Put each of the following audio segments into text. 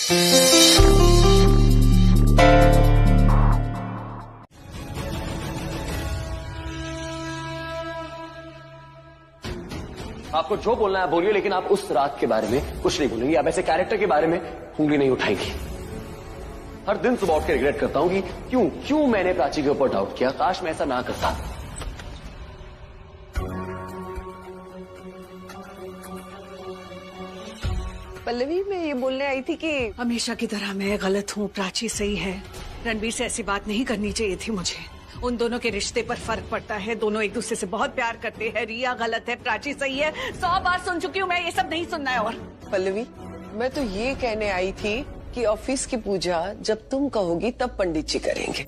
आपको जो बोलना है बोलिए, लेकिन आप उस रात के बारे में कुछ नहीं बोलेंगी। आप ऐसे कैरेक्टर के बारे में उंगली नहीं उठाएंगी। हर दिन सुबह उठ के रिग्रेट करता हूं कि क्यों मैंने प्राची के ऊपर डाउट किया। काश मैं ऐसा ना करता। पल्लवी, मैं ये बोलने आई थी कि हमेशा की तरह मैं गलत हूँ, प्राची सही है। रणबीर से ऐसी बात नहीं करनी चाहिए थी मुझे। उन दोनों के रिश्ते पर फर्क पड़ता है, दोनों एक दूसरे से बहुत प्यार करते हैं। रिया गलत है, प्राची सही है। 100 बार सुन चुकी हूँ मैं, ये सब नहीं सुनना है। और पल्लवी, मैं तो ये कहने आई थी कि ऑफिस की पूजा जब तुम कहोगी तब पंडित जी करेंगे।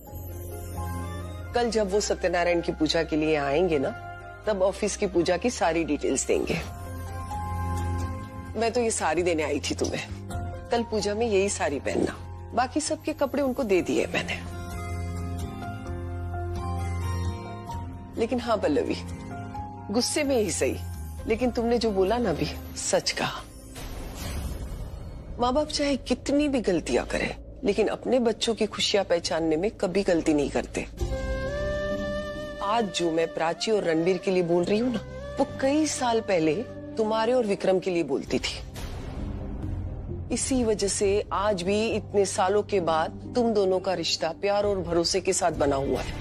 कल जब वो सत्यनारायण की पूजा के लिए आएंगे ना, तब ऑफिस की पूजा की सारी डिटेल्स देंगे। मैं तो ये साड़ी देने आई थी तुम्हें। कल पूजा में यही साड़ी पहनना। बाकी सबके कपड़े उनको दे दिए मैंने। लेकिन हाँ पल्लवी, गुस्से में ही सही, लेकिन तुमने जो बोला ना भी सच कहा। माँ बाप चाहे कितनी भी गलतियां करें, लेकिन अपने बच्चों की खुशियां पहचानने में कभी गलती नहीं करते। आज जो मैं प्राची और रणबीर के लिए बोल रही हूँ ना, वो कई साल पहले तुम्हारे और विक्रम के लिए बोलती थी। इसी वजह से आज भी इतने सालों के बाद तुम दोनों का रिश्ता प्यार और भरोसे के साथ बना हुआ है।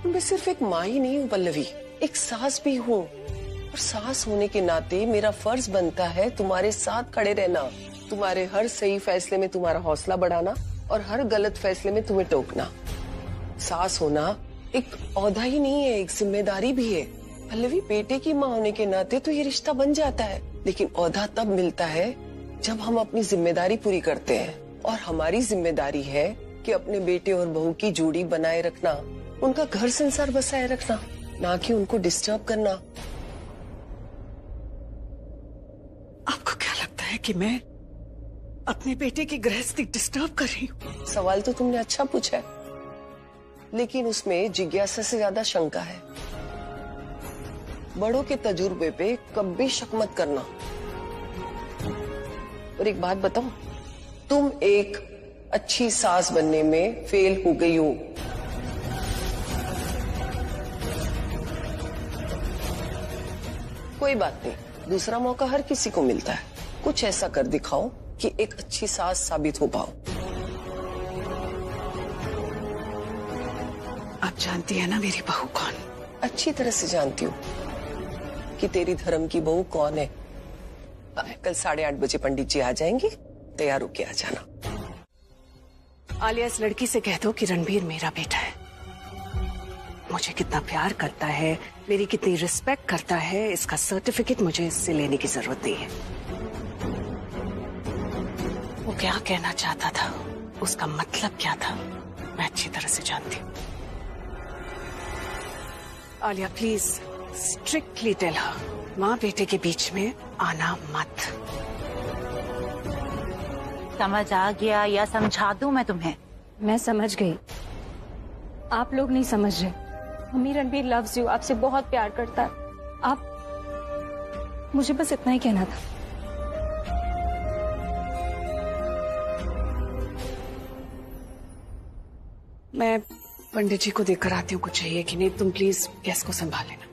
मैं सिर्फ एक माँ ही नहीं हूँ पल्लवी, एक सास भी हूँ। और सास होने के नाते मेरा फर्ज बनता है तुम्हारे साथ खड़े रहना, तुम्हारे हर सही फैसले में तुम्हारा हौसला बढ़ाना और हर गलत फैसले में तुम्हें टोकना। सास होना एक औहदा ही नहीं है, एक जिम्मेदारी भी है। पल्लवी, बेटे की माँ होने के नाते तो ये रिश्ता बन जाता है, लेकिन औहदा तब मिलता है जब हम अपनी जिम्मेदारी पूरी करते हैं। और हमारी जिम्मेदारी है कि अपने बेटे और बहू की जोड़ी बनाए रखना, उनका घर संसार बसाए रखना, ना कि उनको डिस्टर्ब करना। आपको क्या लगता है कि मैं अपने बेटे की गृहस्थी डिस्टर्ब कर रही हूँ? सवाल तो तुमने अच्छा पूछा है, लेकिन उसमें जिज्ञासा से ज्यादा शंका है। बड़ों के तजुर्बे पे कभी शक मत करना। और एक बात बताऊं, तुम एक अच्छी सास बनने में फेल हो गई हो। कोई बात नहीं, दूसरा मौका हर किसी को मिलता है। कुछ ऐसा कर दिखाओ कि एक अच्छी सास साबित हो पाओ। आप जानती है ना मेरी बहू कौन? अच्छी तरह से जानती हूँ कि तेरी धर्म की बहू कौन है। कल 8:30 बजे पंडित जी आ जाएंगे, तैयार होके आ जाना। आलिया, इस लड़की से कह दो कि रणबीर मेरा बेटा है। मुझे कितना प्यार करता है, मेरी कितनी रिस्पेक्ट करता है, इसका सर्टिफिकेट मुझे इससे लेने की जरूरत नहीं है। वो क्या कहना चाहता था, उसका मतलब क्या था, मैं अच्छी तरह से जानती हूँ। Alia, please strictly tell her, माँ बेटे के बीच में आना मत। समझ आ गया या समझा दूं मैं तुम्हें? मैं समझ गई, आप लोग नहीं समझ रहे। मम्मी, रणबीर लव्स यू, आपसे बहुत प्यार करता है। आप, मुझे बस इतना ही कहना था। मैं पंडित जी को देखकर आती हूँ, कुछ चाहिए कि नहीं। तुम प्लीज गैस को संभाल लेना।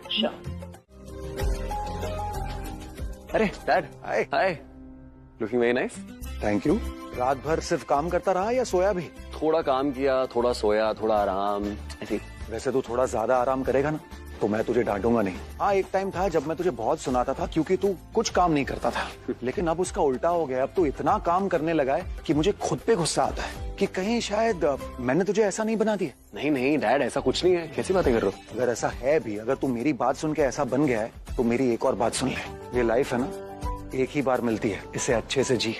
अरे dad, hi, looking very nice. Thank you. रात भर सिर्फ काम करता रहा या सोया भी? थोड़ा काम किया, थोड़ा सोया, थोड़ा आराम, ऐसे। वैसे तू थोड़ा ज्यादा आराम करेगा ना तो मैं तुझे डांटूंगा नहीं। हाँ, एक टाइम था जब मैं तुझे बहुत सुनाता था क्योंकि तू कुछ काम नहीं करता था, लेकिन अब उसका उल्टा हो गया। अब तू इतना काम करने लगा है कि मुझे खुद पे गुस्सा आता है कि कहीं शायद मैंने तुझे ऐसा नहीं बना दिया। नहीं नहीं डैड, ऐसा कुछ नहीं है। कैसी बातें कर रहे हो? अगर ऐसा है भी, अगर तू मेरी बात सुन के ऐसा बन गया है तो मेरी एक और बात सुन ले। ये लाइफ है ना, एक ही बार मिलती है, इसे अच्छे से जी।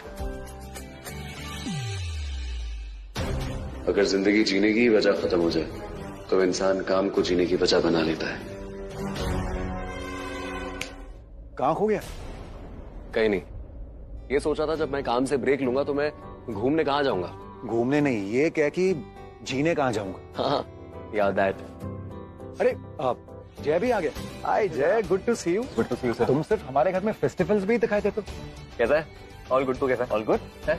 अगर जिंदगी जीने की वजह खत्म हो जाए तो इंसान काम को जीने की वजह बना लेता है। कहाँ खो गया? कहीं नहीं। ये सोचा था जब मैं काम से ब्रेक लूंगा तो मैं घूमने कहाँ जाऊंगा। घूमने नहीं, ये कह कि जीने कहाँ जाऊंगा। हाँ, याद दैट। अरे जय भी आ गया। Hi Jay, good to see you. Good to see you sir. तुम सिर्फ हमारे घर में फेस्टिवल्स भी दिखाई देते हो। कैसा है? ऑल गुड टू कैसा है? ऑल गुड है?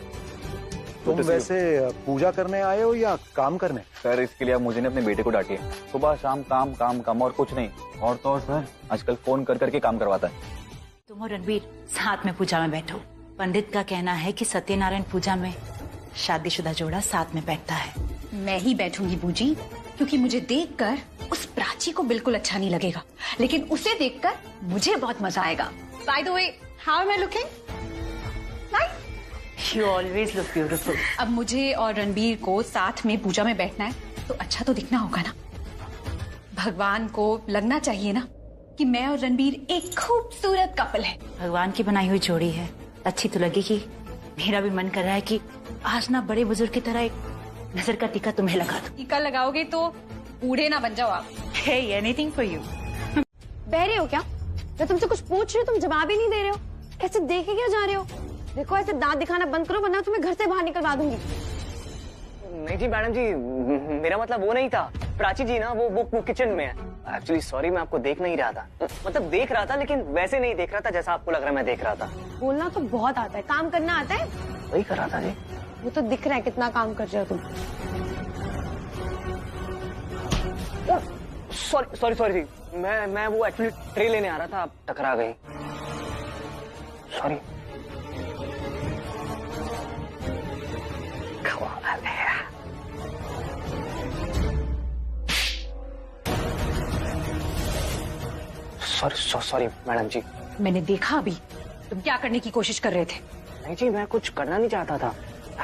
तुम वैसे पूजा करने आए हो या काम करने? सर इसके लिए अब मुझे ने अपने बेटे को डांटी है। सुबह शाम काम काम काम और कुछ नहीं। और तो और सर आजकल फोन कर करके काम करवाता है। तुम और रणबीर साथ में पूजा में बैठो। पंडित का कहना है कि सत्यनारायण पूजा में शादीशुदा जोड़ा साथ में बैठता है। मैं ही बैठूंगी बूजी, क्योंकि मुझे देखकर उस प्राची को बिल्कुल अच्छा नहीं लगेगा, लेकिन उसे देखकर मुझे बहुत मजा आएगा। By the way, how am I looking? You always look beautiful. अब मुझे और रणबीर को साथ में पूजा में बैठना है तो अच्छा तो दिखना होगा ना। भगवान को लगना चाहिए ना कि मैं और रणबीर एक खूबसूरत कपल है। भगवान की बनाई हुई जोड़ी है, अच्छी तो लगेगी। मेरा भी मन कर रहा है कि आज ना बड़े बुजुर्ग की तरह एक नजर का टीका तुम्हें लगा दूं। टीका लगाओगे तो बूढ़े ना बन जाओ आप। हे एनीथिंग फॉर यू। बहरे हो क्या? मैं तुमसे कुछ पूछ रही हूँ, तुम जवाब ही नहीं दे रहे हो। ऐसे देखे क्या जा रहे हो? देखो ऐसे दांत दिखाना बंद करो, वरना तुम्हें घर से बाहर निकलवा दूंगी। नहीं जी मैडम जी, मेरा मतलब वो नहीं था। प्राची जी ना वो किचन में है। एक्चुअली सॉरी, मैं आपको देख नहीं रहा था। मतलब देख रहा था लेकिन वैसे नहीं देख रहा था जैसा आपको लग रहा है मैं देख रहा था। बोलना तो बहुत आता है, काम करना आता है? वही कर रहा था जी। वो तो दिख रहा है कितना काम कर रहे हो तुम। सॉरी जी, मैं वो एक्चुअली ट्रे लेने आ रहा था, आप टकरा गई। सॉरी। सॉरी मैडम जी। मैंने देखा अभी तुम क्या करने की कोशिश कर रहे थे। नहीं जी, मैं कुछ करना नहीं चाहता था।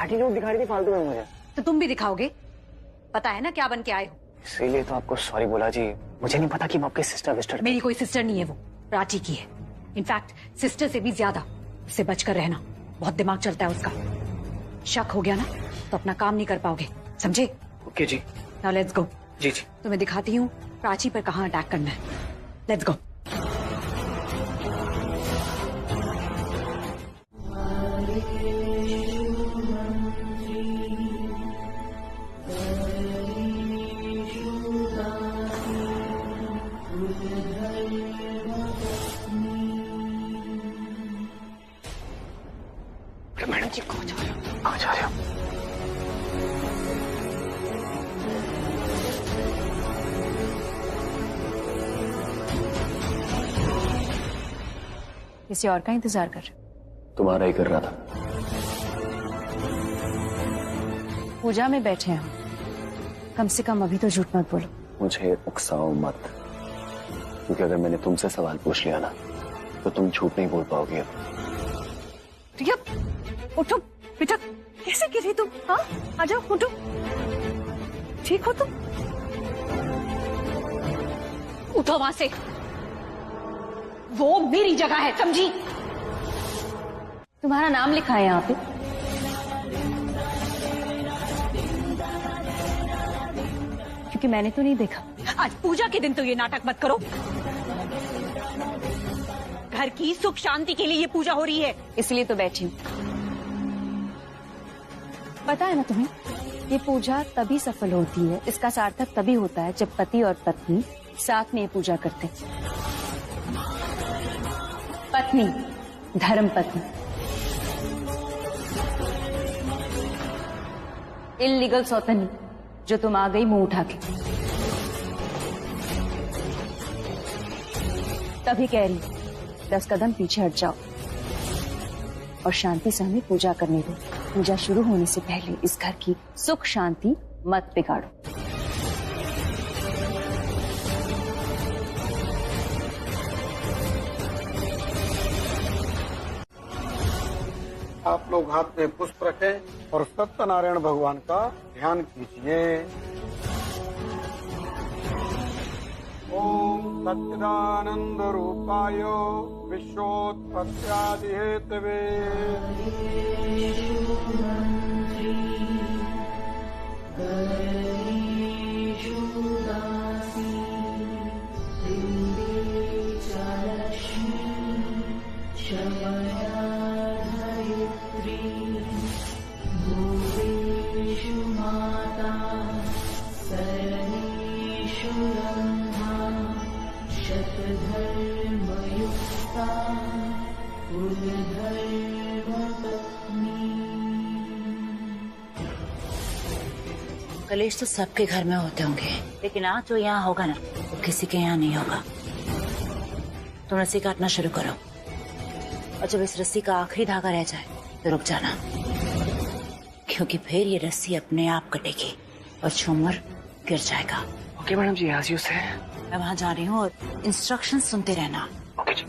एटीट्यूड दिखा रही थी फालतू में मुझे। तो तुम भी दिखाओगे? पता है ना क्या बन के आए हो। इसीलिए तो आपको सॉरी बोला जी। मुझे नहीं पता कि वो आपके सिस्टर विस्टर। मेरी कोई सिस्टर नहीं है, वो प्राची की है। इनफैक्ट सिस्टर से भी ज्यादा। उससे बचकर रहना, बहुत दिमाग चलता है उसका। शक हो गया ना तो अपना काम नहीं कर पाओगे, समझे? ओके जी। Now let's go. जी जी। तुम्हें दिखाती हूँ प्राची पर कहाँ अटैक करना है। Let's go. मैडम जी कहाँ जा रहे हो? कहाँ जा रहे हो? किसी और का इंतजार कर रहे? तुम्हारा ही कर रहा था। पूजा में बैठे हैं, कम से कम अभी तो झूठ मत बोलो। मुझे उकसाओ मत, क्योंकि अगर मैंने तुमसे सवाल पूछ लिया ना तो तुम झूठ नहीं बोल पाओगे। अब रिया, उठो बेटा, कैसे गिरी तुम? हाँ, आ जाओ, उठो। ठीक हो तुम? उठो वहां से, वो मेरी जगह है, समझी? तुम्हारा नाम लिखा है यहाँ पे। क्योंकि मैंने तो नहीं देखा। आज पूजा के दिन तो ये नाटक मत करो। घर की सुख शांति के लिए ये पूजा हो रही है। इसलिए तो बैठी हूँ। पता है ना तुम्हें, ये पूजा तभी सफल होती है, इसका सार्थक तभी होता है जब पति और पत्नी साथ में ये पूजा करते हैं। पत्नी, धर्म पत्नी। इल्लीगल सौतनी जो तुम आ गई मुंह उठा के। तभी कह रही 10 कदम पीछे हट जाओ और शांति से हमें पूजा करने दो। पूजा शुरू होने से पहले इस घर की सुख शांति मत बिगाड़ो। आप लोग हाथ में पुष्प रखें और सत्यनारायण भगवान का ध्यान कीजिए। ओम सच्चिदानंद रूपाय विश्वोत्पत्त्यादि हेतवे कलेश तो सबके घर में होते होंगे, लेकिन आज जो यहाँ होगा ना वो किसी के यहाँ नहीं होगा। तुम रस्सी काटना शुरू करो और जब इस रस्सी का आखिरी धागा रह जाए तो रुक जाना, क्योंकि फिर ये रस्सी अपने आप कटेगी और झूमर गिर जाएगा। ओके मैडम जी, आज से मैं वहां जा रही हूँ और इंस्ट्रक्शन सुनते रहना। ओके जी।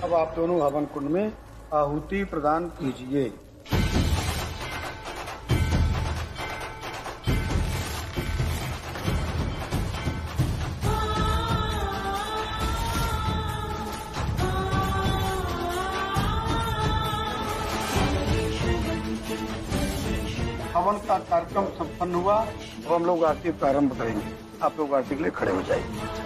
अब आप दोनों हवन कुंड में आहुति प्रदान कीजिए। हवन का कार्यक्रम संपन्न हुआ। अब हम लोग आरती प्रारंभ करेंगे। आप लोग आरती के लिए खड़े हो जाइए।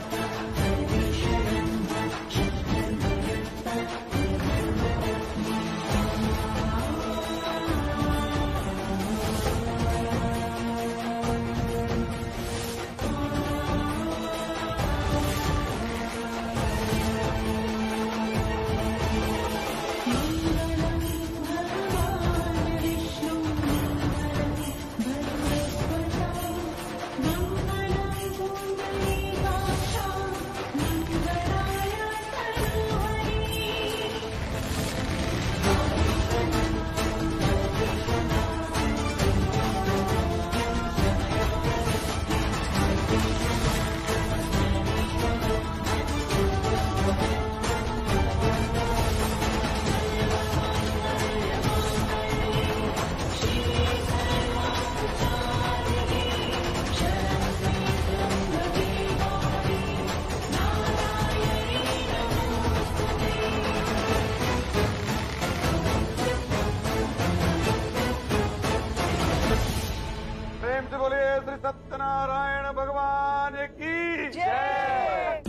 बोलिए श्री सत्यनारायण भगवान की जय।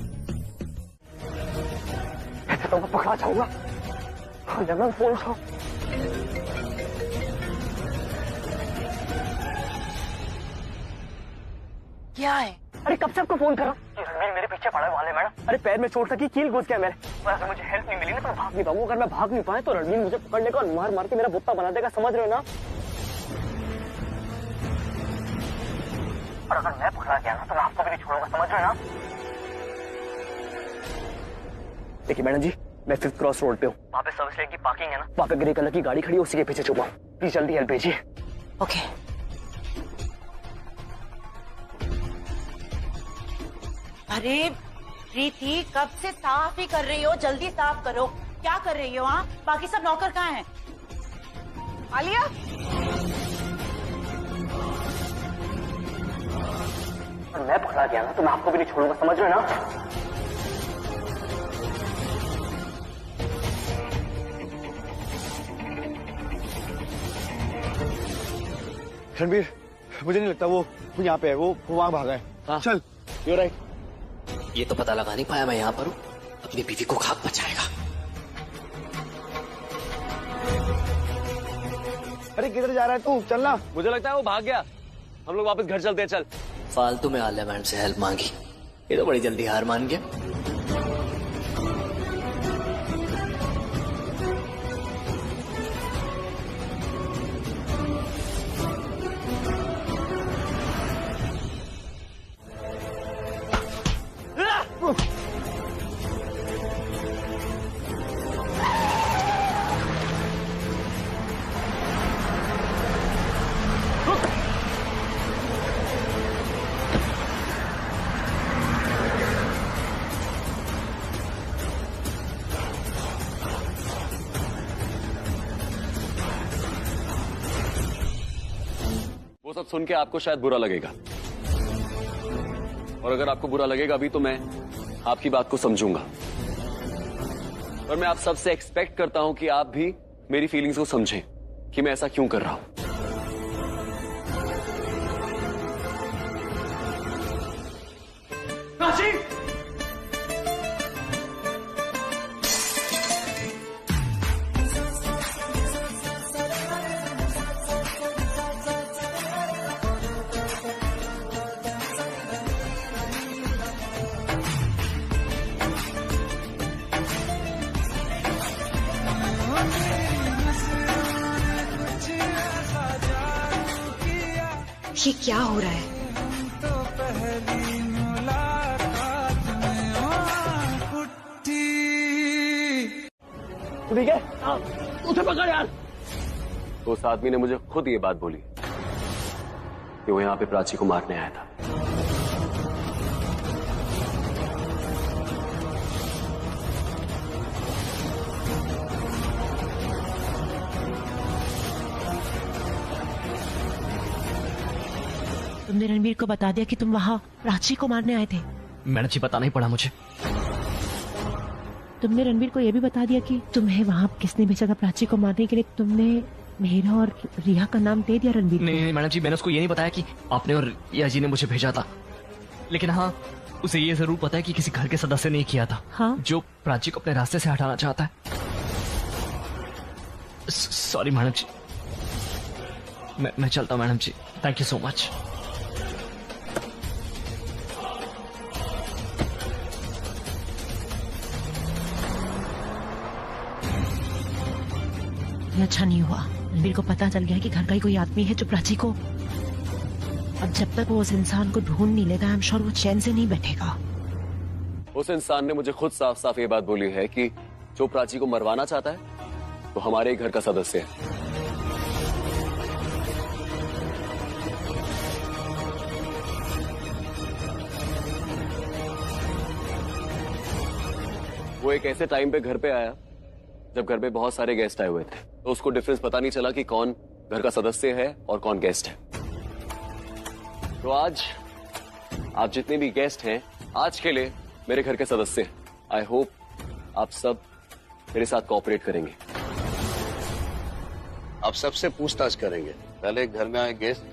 ऐसे तो मैं पकड़ा जाऊंगा। जब मैं फोन उठाऊं क्या है? अरे कब से आपको फोन कर रहा हूँ। रणबीर मेरे पीछे पड़ा है वाले मैडम। अरे पैर में चोट लगी, कील घुस गया मेरे। अगर मुझे हेल्प नहीं मिली ना तो मैं भाग नहीं पाऊंगा। अगर मैं भाग नहीं पाए तो रणबीर मुझे पकड़ने का और मार मार के मेरा बुत्ता बना देगा, समझ रहे हो ना। और अगर मैं पकड़ा गया ना तो मैं आपको भी नहीं छोड़ूंगा, समझ रहे हो ना। देखिए मैडम जी, मैं 5th क्रॉस रोड पे हूँ। वहाँ पे सर्विस लेन की पार्किंग है ना, वहाँ पे ग्रे कलर की गाड़ी खड़ी है, उसी के पीछे छुपा हूँ। प्लीज जल्दी हेल्प भेजिए। ओके। अरे प्रीति, कब से साफ ही कर रही हो, जल्दी साफ करो। क्या कर रही हो? हाँ, बाकी सब नौकर कहाँ हैं? आलिया, और मैं पकड़ा गया ना तो मैं आपको भी नहीं छोड़ूंगा, समझ रहे हो ना। रणबीर, मुझे नहीं लगता वो यहाँ पे है, वो वहां भागा है। हाँ। चल। You're right। ये तो पता लगा नहीं पाया मैं यहाँ पर हूँ, अपनी बीवी को खाक बचाएगा। अरे किधर जा रहा है तू? चलना। मुझे लगता है वो भाग गया। हम लोग वापस घर चलते हैं। चल। फालतू में आलिया मैडम से हेल्प मांगी, ये तो बड़ी जल्दी हार मान गया। वो सब सुन के आपको शायद बुरा लगेगा, और अगर आपको बुरा लगेगा भी तो मैं आपकी बात को समझूंगा। और मैं आप सबसे एक्सपेक्ट करता हूं कि आप भी मेरी फीलिंग्स को समझें कि मैं ऐसा क्यों कर रहा हूं। प्राची! ये क्या हो रहा है? ठीक है, उसे पकड़ यार। तो उस आदमी ने मुझे खुद ये बात बोली कि वो यहाँ पे प्राची को मारने आया था। तुमने रणबीर को बता दिया कि तुम वहाँ प्राची को मारने आए थे? मैडम जी पता नहीं पड़ा मुझे। तुमने रणबीर को यह भी बता दिया कि तुम्हें वहाँ किसने भेजा था प्राची को मारने के लिए? तुमने मेरा और रिया का नाम दे दिया रणबीर को? नहीं मैडम जी, मैंने उसको ये नहीं बताया कि आपने और रिया जी ने मुझे भेजा था, लेकिन हाँ उसे ये जरूर पता है कि किसी घर के सदस्य ने किया था। हाँ? जो प्राची को अपने रास्ते से हटाना चाहता है। सॉरी मैडम जी, मैं चलता हूँ madam ji. Thank you so much. ये अच्छा नहीं हुआ। रणबीर को पता चल गया कि घर का ही कोई आदमी है जो प्राची को, अब जब तक वो उस इंसान को ढूंढ नहीं लेगा, आई एम श्योर वो चैन से नहीं बैठेगा। उस इंसान ने मुझे खुद साफ साफ ये बात बोली है कि जो प्राची को मरवाना चाहता है वो हमारे ही घर का सदस्य है। वो एक ऐसे टाइम पे घर पे आया जब घर पे बहुत सारे गेस्ट आए हुए थे, तो उसको डिफरेंस पता नहीं चला कि कौन घर का सदस्य है और कौन गेस्ट है। तो आज आप जितने भी गेस्ट हैं आज के लिए मेरे घर के सदस्य हैं। आई होप आप सब मेरे साथ कोऑपरेट करेंगे। आप सबसे पूछताछ करेंगे। पहले घर में आए गेस्ट,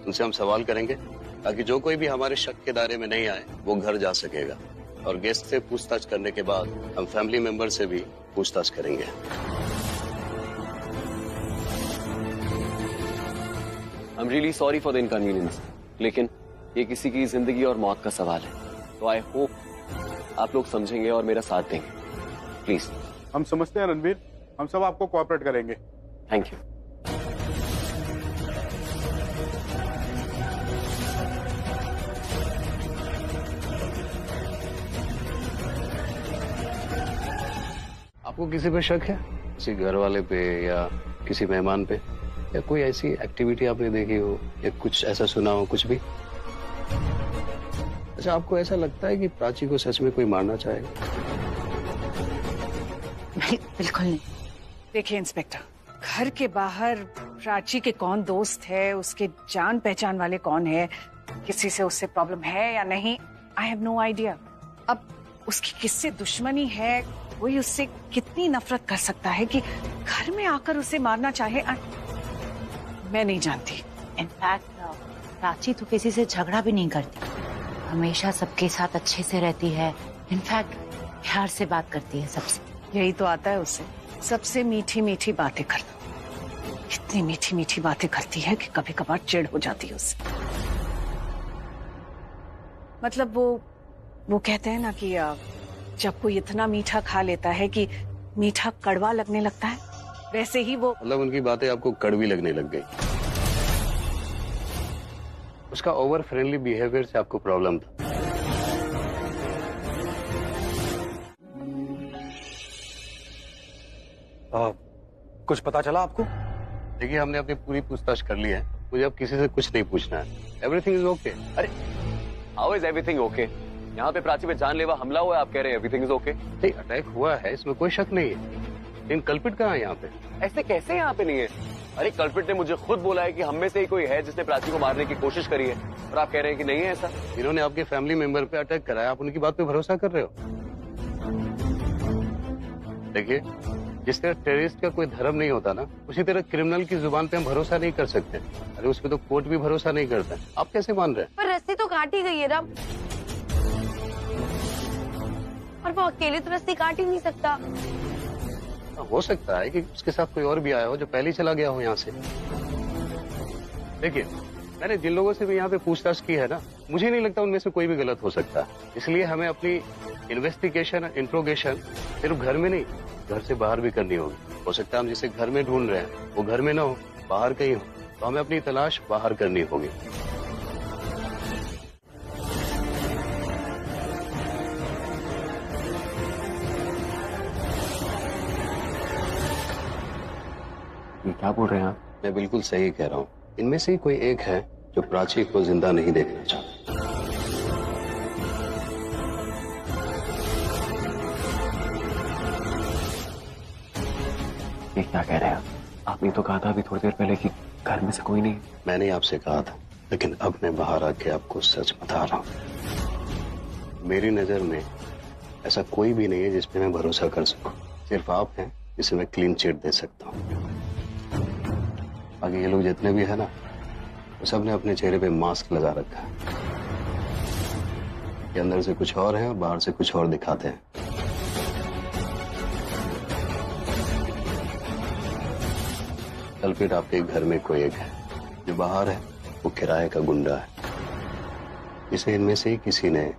उनसे हम सवाल करेंगे ताकि जो कोई भी हमारे शक के दायरे में नहीं आए वो घर जा सकेगा। और गेस्ट से पूछताछ करने के बाद हम फैमिली मेंबर से भी पूछताछ करेंगे। I am really sorry for the inconvenience, लेकिन ये किसी की जिंदगी और मौत का सवाल है। तो आई होप आप लोग समझेंगे और मेरा साथ देंगे, प्लीज। हम समझते हैं रणबीर, हम सब आपको कोऑपरेट करेंगे। Thank you. आपको किसी पे शक है? किसी घर वाले पे या किसी मेहमान पे, या कोई ऐसी एक्टिविटी आपने देखी हो या कुछ ऐसा सुना हो, कुछ भी? अच्छा, आपको ऐसा लगता है कि प्राची को सच में कोई मारना चाहेगा? बिल्कुल नहीं। देखिए इंस्पेक्टर, घर के बाहर प्राची के कौन दोस्त है, उसके जान पहचान वाले कौन है, किसी से उससे प्रॉब्लम है या नहीं, आई हैव नो आइडिया। अब उसकी किससे दुश्मनी है, कोई उससे कितनी नफरत कर सकता है कि घर में आकर उसे मारना चाहे, मैं नहीं जानती। इनफैक्ट प्राची तो किसी से झगड़ा भी नहीं करती, हमेशा सबके साथ अच्छे से रहती है। इनफैक्ट प्यार से बात करती है सबसे। यही तो आता है उसे, सबसे मीठी मीठी बातें करना। इतनी मीठी मीठी बातें करती है कि कभी कभार चिढ़ हो जाती है उससे। मतलब वो कहते हैं ना कि जब कोई इतना मीठा खा लेता है कि मीठा कड़वा लगने लगता है, वैसे ही वो। मतलब उनकी बातें आपको कड़वी लगने लग गई। उसका ओवर फ्रेंडली बिहेवियर से आपको प्रॉब्लम था। कुछ पता चला आपको? देखिए, हमने अपनी पूरी पूछताछ कर ली है, मुझे अब किसी से कुछ नहीं पूछना है। Everything is okay. अरे हाउ इज एवरीथिंग ओके? यहाँ पे प्राची पे जानलेवा हमला हुआ है, आप कह रहे हैं एवरीथिंग इज ओके? नहीं, अटैक हुआ है, इसमें कोई शक नहीं है, लेकिन कल्पिट कहाँ है यहाँ पे? ऐसे कैसे यहाँ पे नहीं है? अरे कल्पिट ने मुझे खुद बोला है कि हम में से ही कोई है जिसने प्राची को मारने की कोशिश करी है, और आप कह रहे हैं कि नहीं है ऐसा। इन्होंने आपके फैमिली मेंबर पे अटैक कराया, आप उनकी बात पे भरोसा कर रहे हो? देखिए, जिस तरह टेररिस्ट का कोई धर्म नहीं होता ना, उसी तरह क्रिमिनल की जुबान पे हम भरोसा नहीं कर सकते। अरे उस पे तो कोर्ट भी भरोसा नहीं करता। आप कैसे मान रहे हैं? पर रस्सी तो काट ही गई है ना, और वो अकेले तो रस्सी काट ही नहीं सकता। हो सकता है कि उसके साथ कोई और भी आया हो जो पहले ही चला गया हो यहाँ से। देखिए, मैंने जिन लोगों से भी यहाँ पे पूछताछ की है ना, मुझे नहीं लगता उनमें से कोई भी गलत हो सकता। इसलिए हमें अपनी इन्वेस्टिगेशन, इंट्रोगेशन सिर्फ घर में नहीं, घर से बाहर भी करनी होगी। हो सकता है हम जिसे घर में ढूंढ रहे हैं वो घर में ना हो, बाहर कहीं हो, तो हमें अपनी तलाश बाहर करनी होगी। ये क्या बोल रहे हैं आप? मैं बिल्कुल सही कह रहा हूँ। इनमें से ही कोई एक है जो प्राची को जिंदा नहीं देखना चाहता। ये क्या कह रहे हैं आप? आपने तो कहा था अभी थोड़ी देर पहले कि घर में से कोई नहीं। मैंने आपसे कहा था, लेकिन अब मैं बाहर आके आपको सच बता रहा हूँ। मेरी नजर में ऐसा कोई भी नहीं है जिस पे मैं भरोसा कर सकूं। सिर्फ आप हैं जिसे मैं क्लीन चिट दे सकता हूँ। बाकी ये लोग जितने भी है ना, वो सब ने अपने चेहरे पे मास्क लगा रखा है। ये अंदर से कुछ और है और बाहर से कुछ और दिखाते हैं। कल्प्रिट आपके घर में कोई एक है, जो बाहर है वो किराए का गुंडा है, जिसे इनमें से ही किसी ने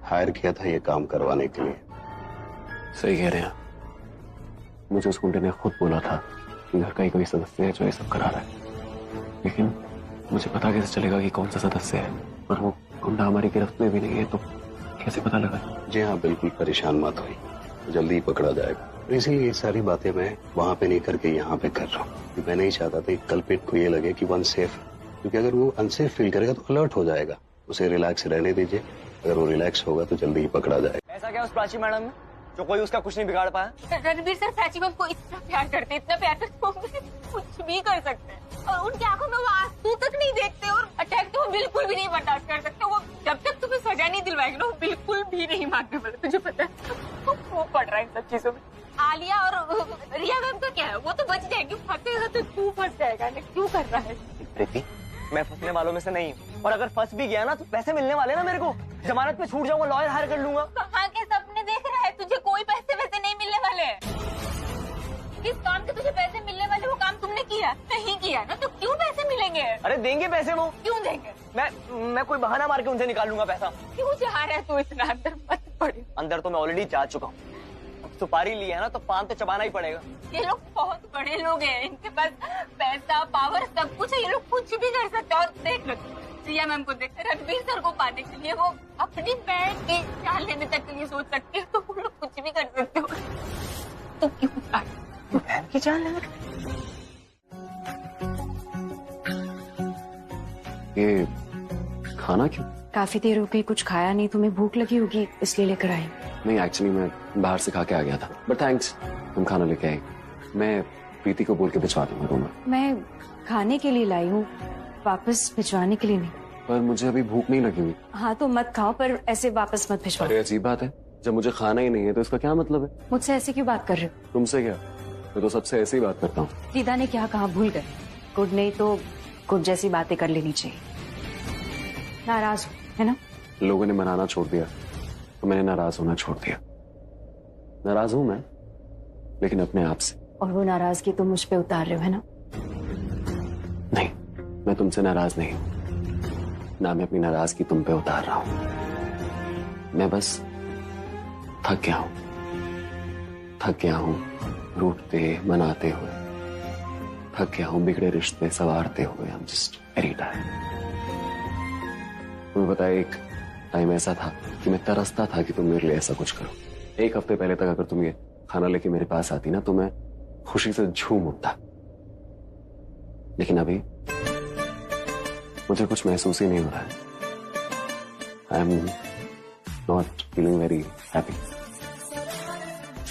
हायर किया था ये काम करवाने के लिए। सही कह रहे हैं। मुझे उस गुंडे ने खुद बोला था कि घर का ही कोई सदस्य है जो ये सब करा रहा है, लेकिन मुझे पता कैसे चलेगा कि कौन सा सदस्य है? और वो गुंडा हमारी गिरफ्त में भी नहीं है, तो कैसे पता लगा? जी हाँ, बिल्कुल परेशान मत होइए, जल्दी ही पकड़ा जाएगा। इसीलिए ये सारी बातें मैं वहां पे नहीं करके यहाँ पे कर रहा हूँ। मैं नहीं चाहता था कि कल्प्रिट को ये लगे कि वो अनसेफ है, क्योंकि अगर वो अनसेफ फील करेगा तो अलर्ट हो जाएगा। उसे रिलैक्स रहने दीजिए, अगर वो रिलैक्स होगा तो जल्दी ही पकड़ा जाएगा। ऐसा क्या उस प्राची मैडम में जो कोई उसका कुछ नहीं बिगाड़ पाया? रणबीर सर प्राची मैम को इतना प्यार करते, इतना प्यार करते, वो कुछ भी कर सकते हैं और उनकी आंखों में वो आंसू तक नहीं देखते और अटैक तो वो बिल्कुल भी नहीं बर्दाश्त कर सकते। वो जब तक तुम्हें सजा नहीं दिलवाएंगे ना, वो बिल्कुल भी नहीं मानने वाले। तुझे पता है वो पड़ रहा है इन सब चीजों में। आलिया और रिया मैम का क्या है, वो तो बच जाएगी, फंसेगा तो तू फंस जाएगा। क्यों कर रहा है? प्रीति, मैं फंसने वालों में से नहीं हूँ, और अगर फंस भी गया ना तो पैसे मिलने वाले ना मेरे को। जमानत पे छूट जाऊंगा, लॉयर हायर कर लूंगा। कहाँ के सपने देख रहा है? तुझे कोई पैसे वैसे नहीं मिलने वाले। किस काम के तुझे पैसे मिलने वाले? वो काम तुमने किया नहीं किया ना, तो क्यों पैसे मिलेंगे? अरे देंगे पैसे वो। क्यों देंगे? मैं कोई बहाना मार के उनसे निकाल लूंगा पैसा। क्यों जा रहा है तू इतना अंदर? मत पड़े अंदर तो मैं ऑलरेडी जा चुका हूँ। सुपारी ली है ना तो पान तो चबाना ही पड़ेगा। ये लोग बहुत बड़े लोग हैं, इनके पास पैसा पावर सब कुछ है, ये लोग कुछ भी कर सकते हैं। और देख लो रिया मैम को देख, रणबीर सर को पाने के लिए वो अपनी बहन की जान लेने तक के लिए सोच सकते हैं, तो वो लोग कुछ भी कर सकते हो। तो क्यों बहन की जान लेने? ये खाना क्यों? काफी देर हो गई, कुछ खाया नहीं, तुम्हें भूख लगी होगी इसलिए लेकर आई। नहीं, एक्चुअली मैं बाहर से खा के आ गया था, बट थैंक्स, तुम खाना लेके आई। मैं प्रीति को बोल के भिजवा दूंगा रूम में। मैं खाने के लिए लाई हूँ, वापस भिजवाने के लिए नहीं। पर मुझे अभी भूख नहीं लगी हुई। हाँ तो मत खाओ, पर ऐसे वापस मत भिजवाओ। अरे अजीब बात है, जब मुझे खाना ही नहीं है तो इसका क्या मतलब है? मुझसे ऐसे क्यों बात कर रहे हो? तुमसे क्या, मैं तो सबसे ऐसे ही बात करता हूँ। दीदा ने क्या कहा भूल गए? गुड नहीं तो गुड जैसी बातें कर लेनी चाहिए। नाराज हो है ना? लोगों ने मनाना छोड़ दिया तो मैंने नाराज होना छोड़ दिया। नाराज हूं मैं, लेकिन अपने आप से। और वो नाराजगी तुम मुझ पे उतार रहे हो है ना? नहीं, मैं तुमसे नाराज नहीं हूं, ना मैं अपनी नाराजगी तुम पे उतार रहा हूं। मैं बस थक गया हूं रूठते मनाते हुए, थक गया हूं बिगड़े रिश्ते संवारते हुए। I'm just very tired। तुम्हें पता है, एक टाइम ऐसा था कि मैं तरसता था कि तुम मेरे लिए ऐसा कुछ करो। एक हफ्ते पहले तक अगर तुम ये खाना लेके मेरे पास आती ना तो मैं खुशी से झूम उठता, लेकिन अभी मुझे कुछ महसूस ही नहीं हो रहा है। आई am not feeling very happy.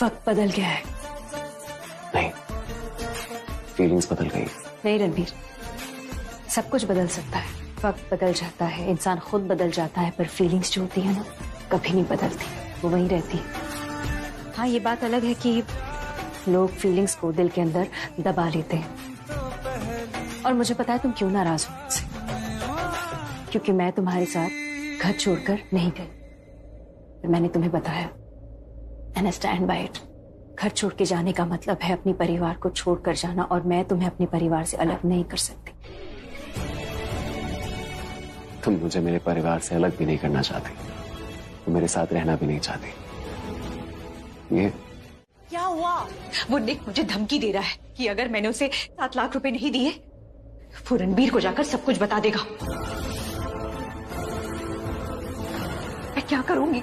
वक्त बदल गया है। नहीं, फीलिंग्स बदल गई। नहीं रणबीर, सब कुछ बदल सकता है, वक्त बदल जाता है, इंसान खुद बदल जाता है, पर फीलिंग्स जो होती है ना कभी नहीं बदलती, वो वहीं रहती है। हाँ ये बात अलग है कि लोग फीलिंग्स को दिल के अंदर दबा लेते हैं। और मुझे पता है तुम क्यों नाराज हो मुझसे, क्योंकि मैं तुम्हारे साथ घर छोड़कर नहीं गई। मैंने तुम्हें बताया and I stand by it. घर छोड़ के जाने का मतलब है अपनी परिवार को छोड़कर जाना, और मैं तुम्हें अपने परिवार से अलग नहीं कर सकती। तुम मुझे मेरे परिवार से अलग भी नहीं करना चाहती, तुम मेरे साथ रहना भी नहीं चाहती। ये क्या हुआ? वो निक मुझे धमकी दे रहा है कि अगर मैंने उसे 7 लाख रुपए नहीं दिए वो रणबीर को जाकर सब कुछ बता देगा। मैं क्या करूंगी?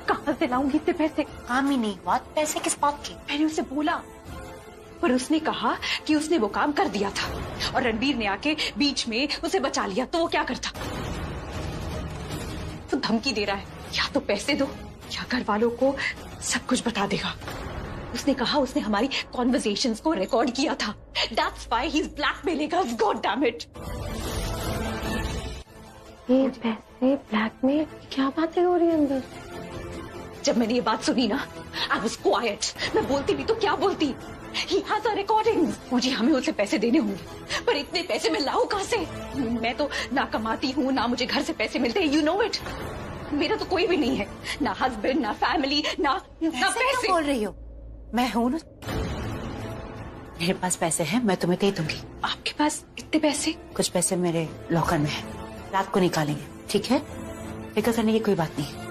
कहां से लाऊंगी इतने पैसे? काम ही नहीं हुआ, पैसे किस बात के? मैंने उसे बोला पर उसने कहा कि उसने वो काम कर दिया था और रणबीर ने आके बीच में उसे बचा लिया, तो वो क्या करता? वो धमकी दे रहा है, या तो पैसे दो या घर वालों को सब कुछ बता देगा। उसने कहा उसने हमारी कॉन्वर्सेशंस को रिकॉर्ड किया था। That's why he's blackmailing us, God damn it! ये पैसे ब्लैकमेल, क्या बातें हो रही है अंदर? जब मैंने ये बात सुनी ना, I was quiet. मैं बोलती भी तो क्या बोलती? He has a recording. मुझे हमें उसे पैसे देने होंगे, पर इतने पैसे मैं लाऊं कहाँ से? मैं तो ना कमाती हूँ, ना मुझे घर से पैसे मिलते हैं, you know it. मेरा तो कोई भी नहीं है, ना हस्बैंड, ना फैमिली, ना पैसे। बोल रही हो? मैं हूं ना, मेरे पास पैसे हैं, मैं तुम्हें दे दूंगी। आपके पास इतने पैसे? कुछ पैसे मेरे लॉकर में है, रात को निकालेंगे, ठीक है? फिक्र करने की कोई बात नहीं।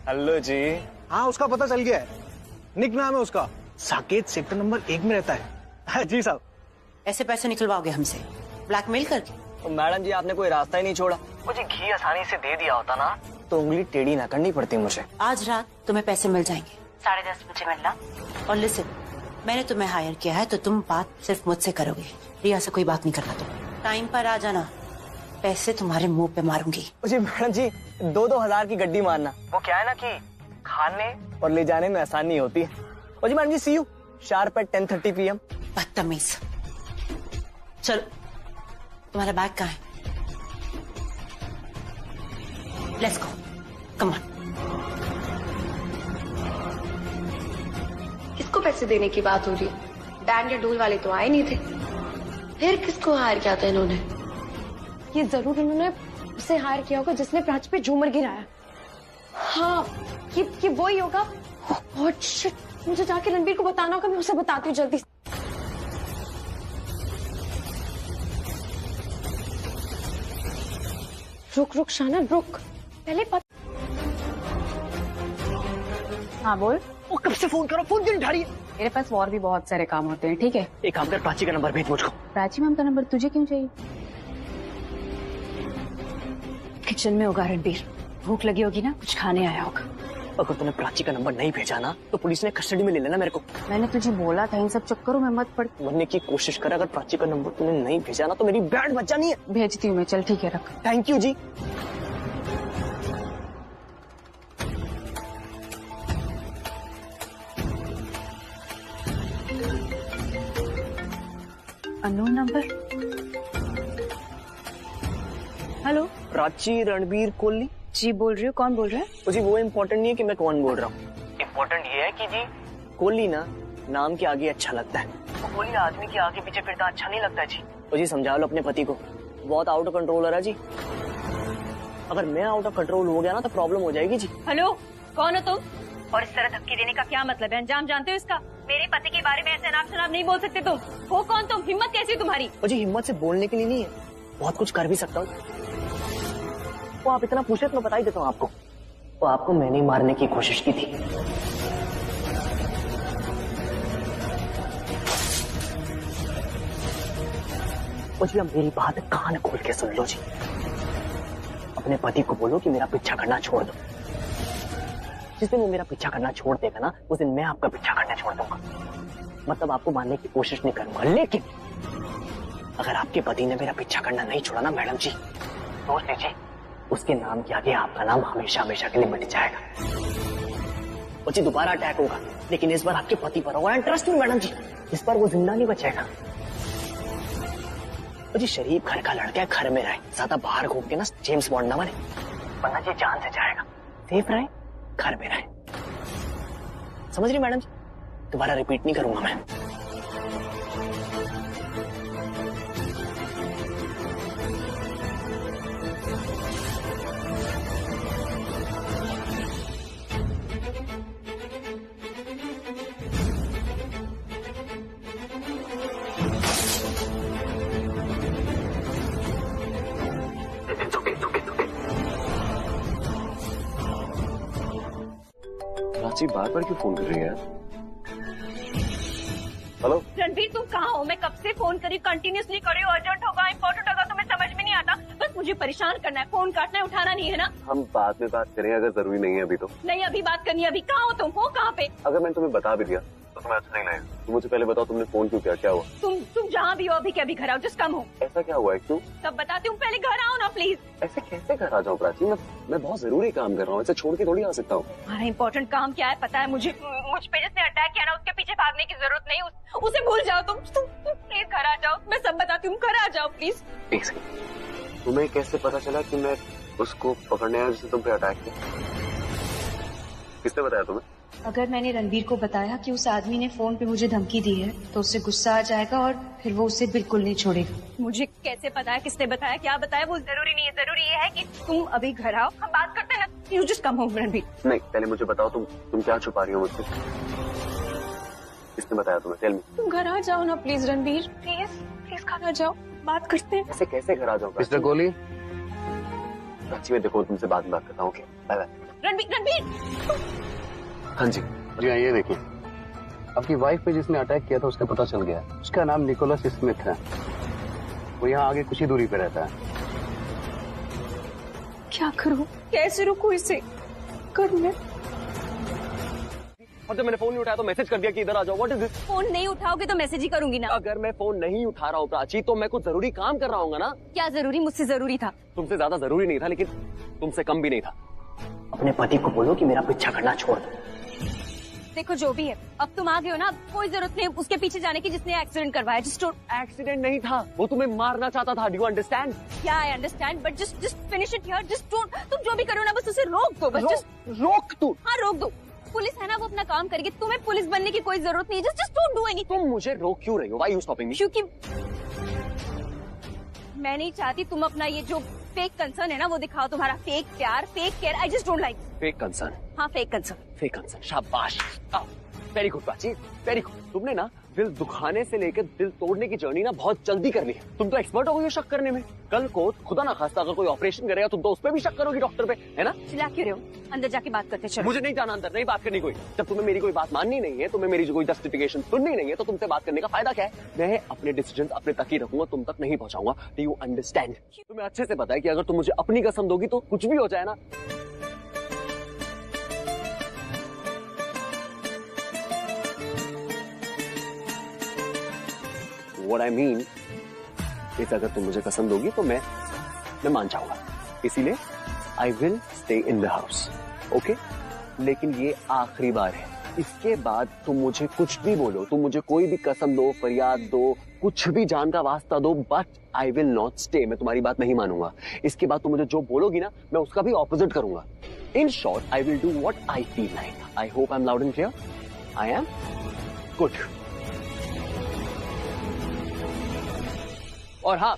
हेलो जी। हाँ, उसका पता चल गया है। निक नाम है उसका, साकेत सेक्टर नंबर 1 में रहता है। जी साहब। ऐसे पैसे निकलवाओगे हमसे ब्लैकमेल करके? तो मैडम जी आपने कोई रास्ता ही नहीं छोड़ा। मुझे घी आसानी से दे दिया होता ना तो उंगली टेढ़ी ना करनी पड़ती मुझे। आज रात तुम्हें पैसे मिल जाएंगे, 10:30 बजे मिलना। और लिसन, मैंने तुम्हें हायर किया है तो तुम बात सिर्फ मुझसे करोगे, रिया से कोई बात नहीं करना। तुम टाइम पर आ जाना, पैसे तुम्हारे मुंह पे मारूंगी। जी मैडम जी, 2-2 हजार की गड्डी मारना वो क्या है ना कि खाने और ले जाने में आसानी होती है। और जी मैडम जी, see you sharp at 10:30 PM। बदतमीज। चलो, तुम्हारा बैग कहाँ है? Let's go, come on. किसको पैसे देने की बात हो रही है? बैंड या डोल वाले तो आए नहीं थे, फिर किसको हायर किया था इन्होंने? ये जरूर इन्होंने उसे हायर किया होगा जिसने प्राची पे झूमर गिराया। हाँ, ये वो ही होगा। ओह शिट, मुझे जाके रणबीर को बताना होगा, मैं उसे बताती हूँ जल्दी से। रुक शाना रुक, पहले हाँ बोल। वो कब से फोन करो, फोन क्यों नहीं उठा रही है? मेरे पास और भी बहुत सारे काम होते हैं, ठीक है? एक काम कर, प्राची का नंबर भेज मुझको। प्राची मैम का नंबर तुझे क्यों चाहिए? किचन में होगा रणबीर, भूख लगी होगी ना, कुछ खाने आया होगा। अगर तूने प्राची का नंबर नहीं भेजा ना तो पुलिस ने कस्टडी में ले लेना मेरे को। मैंने तुझे बोला था इन सब चक्करों में मत पड़। बनने की कोशिश कर, अगर प्राची का नंबर तूने नहीं भेजा ना तो मेरी बैंड बच जानी है। भेजती हूँ मैं, चल ठीक है, रख। थैंक यू जी। Unknown number. Hello, Prachi Ranbir Kohli ji बोल रही हूँ, कौन बोल रहा है? जी वो इम्पोर्टेंट नहीं है कि मैं कौन बोल रहा हूँ, इम्पोर्टेंट ये है कि जी कोहली ना नाम के आगे अच्छा लगता है, तो कोहली आदमी के आगे पीछे फिरता अच्छा नहीं लगता है जी। तो जी समझा लो अपने पति को, बहुत आउट ऑफ कंट्रोल है जी। अगर मैं आउट ऑफ कंट्रोल हो गया ना तो प्रॉब्लम हो जाएगी जी। हेलो, कौन हो तुम? और इस तरह धमकी देने का क्या मतलब है? अंजाम जानते हो इसका? मेरे पति के बारे में ऐसे अनाप शनाप नहीं बोल सकते तुम। हो कौन तुम? हिम्मत कैसी तुम्हारी? जी हिम्मत से बोलने के लिए नहीं है, बहुत कुछ कर भी सकता हूँ। वो आप इतना पूछे तो मैं बता ही देता हूँ आपको। तो आपको मैंने मारने की कोशिश की थी। जी अब मेरी बात कान खोल के सुन लो जी। अपने पति को बोलो कि मेरा पीछा करना छोड़ दो। जिस दिन वो मेरा पीछा करना छोड़ देगा ना, उस दिन मैं आपका पीछा करना छोड़ दूंगा। मतलब आपको मारने की कोशिश नहीं करूंगा, लेकिन अगर आपके पति ने मेरा पीछा करना नहीं छोड़ा ना मैडम जी, सोच लीजिए उसके नाम के आगे आपका नाम हमेशा हमेशा के लिए मिट जाएगा। और जी दोबारा अटैक होगा, लेकिन इस बार आपके पति पर होगा। ट्रस्ट मी मैडम जी, इस बार वो जिंदा नहीं बचेगा। और जी शरीफ घर का लड़का है, घर में रहे, ज्यादा बाहर घूम के ना जेम्स बॉन्ड ना बने, वरना जी जान से जाएगा। सेफ रहे, घर में रहे। समझ रही मैडम जी? दोबारा रिपीट नहीं करूंगा मैं। प्राची बार बार क्यों फोन कर रही है? हेलो रणबीर, तुम कहाँ हो? मैं कब से फोन करी, कंटिन्यूसली कर रही हूँ। अर्जेंट होगा, इंपॉर्टेंट होगा, तुम्हें समझ में नहीं आता। बस मुझे परेशान करना है, फोन काटना है, उठाना नहीं है ना। हम बाद में बात करें अगर जरूरी नहीं है अभी तो। नहीं अभी बात करनी है। अभी कहाँ हो तुम? हो कहाँ पे? अगर मैंने तुम्हें बता भी दिया तो तुम्हें अच्छा नहीं लगेगा। तुम मुझे पहले बताओ तुमने फोन क्यों किया, क्या हुआ? तुम जहाँ भी हो अभी के अभी घर आओ, जिस कम हो। ऐसा क्या हुआ है, क्यों? तब बताती हूँ, पहले घर आओ ना प्लीज। ऐसे कैसे घर आ जाऊँ प्राची? मैं बहुत जरूरी काम कर रहा हूँ, ऐसे छोड़ के थोड़ी आ सकता हूँ। हमारा इम्पोर्टेंट काम क्या है पता है मुझे? मुझ पे जिसने अटैक किया ना उसके पीछे भागने की जरूरत नहीं, उसे भूल जाओ तुम प्लीज घर आ जाओ। मैं सब बताती हूँ, घर आ जाओ प्लीज। एक सेकंड, तुम्हें कैसे पता चला कि मैं उसको पकड़ने आया जिसने तुम पे अटैक किया? किसने बताया तुम्हें? अगर मैंने रणबीर को बताया कि उस आदमी ने फोन पे मुझे धमकी दी है तो उससे गुस्सा आ जाएगा और फिर वो उसे बिल्कुल नहीं छोड़ेगा। मुझे कैसे पता है, किसने बताया, क्या बताया, वो जरूरी नहीं है। जरूरी ये है कि तुम अभी घर आओ, हम बात करते हैं ना। You just come home Ranbir. नहीं, पहले मुझे बताओ तुम क्या छुपा रही हो मुझसे? किसने बताया तुम्हें? Tell me. तुम घर आ जाओ ना प्लीज रणबीर, प्लीज घर आ जाओ, बात करते हैं। ऐसे कैसे घर आ जाओ? मिस्टर कोहली, प्राची मैं देखो तुमसे बाद में बात करता हूँ। Okay bye bye. रणबीर हाँ जी जी हाँ, ये देखिए आपकी वाइफ पे जिसने अटैक किया था उसका पता चल गया। उसका नाम निकोलस स्मिथ है, वो यहाँ आगे कुछ ही दूरी पे रहता है। क्या करूं, कैसे रुकूं इसे? कर मैं और जब मैंने फोन नहीं उठाया तो मैसेज कर दिया कि इधर आ जाओ। What is this? फोन नहीं उठाओगे तो मैसेज ही करूंगी ना। अगर मैं फोन नहीं उठा रहा हूँ प्राची तो मैं कुछ जरूरी काम कर रहा हूँ ना। क्या जरूरी? मुझसे जरूरी था। तुमसे ज्यादा जरूरी नहीं था, लेकिन तुमसे कम भी नहीं था। अपने पति को बोलो कि मेरा पीछा करना छोड़ दो। देखो जो भी है, अब तुम आ गए हो ना, कोई जरूरत नहीं उसके पीछे जाने की जिसने एक्सीडेंट करवाया। जस्ट एक्सीडेंट नहीं था, वो तुम्हें मारना चाहता था। Do you understand? क्या I understand, but just finish it here. Just don't, तुम जो भी करो ना बस उसे रोक दो। बस जस्ट रोक तू। हाँ रोक दो। पुलिस है ना, वो अपना काम करेगी। तुम्हें पुलिस बनने की कोई जरूरत नहीं है। Just don't do anything. तुम मुझे रोक क्यों रही हो? Why you stopping me? क्योंकि मैं नहीं चाहती तुम अपना ये जो फेक कंसर्न है ना वो दिखाओ। तुम्हारा फेक प्यार, fake care, I just don't like. Fake concern? हाँ फेक कंसर्न। फेक कंसर्न, शाबाश। Very good Prachi, very good. तुमने ना दिल दुखाने से लेकर दिल तोड़ने की जर्नी ना बहुत जल्दी कर ली है। तुम तो एक्सपर्ट हो गई हो शक करने में। कल को खुदा ना खास्ता अगर कोई ऑपरेशन करेगा तुम तो उस पर भी शक करोगी, डॉक्टर पे, है ना? चिल्ला क्यों रहे हो? अंदर जाके बात करते चलो। मुझे नहीं जाना अंदर, नहीं बात करनी कोई। जब तुम्हें मेरी कोई बात माननी नहीं है, तुम्हें मेरी कोई जस्टिफिकेशन सुननी नहीं है, तो तुमसे बात करने का फायदा क्या है? मैं अपने डिसीजन अपने तक ही रखूंगा, तुम तक नहीं पहुंचाऊंगा। Do you understand? तुम्हें अच्छे से पता है कि अगर तुम मुझे अपनी कसम दोगी तो कुछ भी हो जाए ना। What I mean is अगर तुम मुझे कसम दोगी तो मैं मान जाऊंगा। इसीलिए I will stay in the house, okay? लेकिन ये आखिरी बार है। इसके बाद तुम मुझे कुछ भी बोलो, तुम मुझे कोई भी कसम दो, फरियाद दो, कुछ भी जान का वास्ता दो, but I will not stay। मैं तुम्हारी बात नहीं मानूंगा। इसके बाद तुम मुझे जो बोलोगी ना मैं उसका भी ऑपोजिट करूंगा। In short, I will do what I feel like. I hope I'm loud and clear. I am good. और हाँ,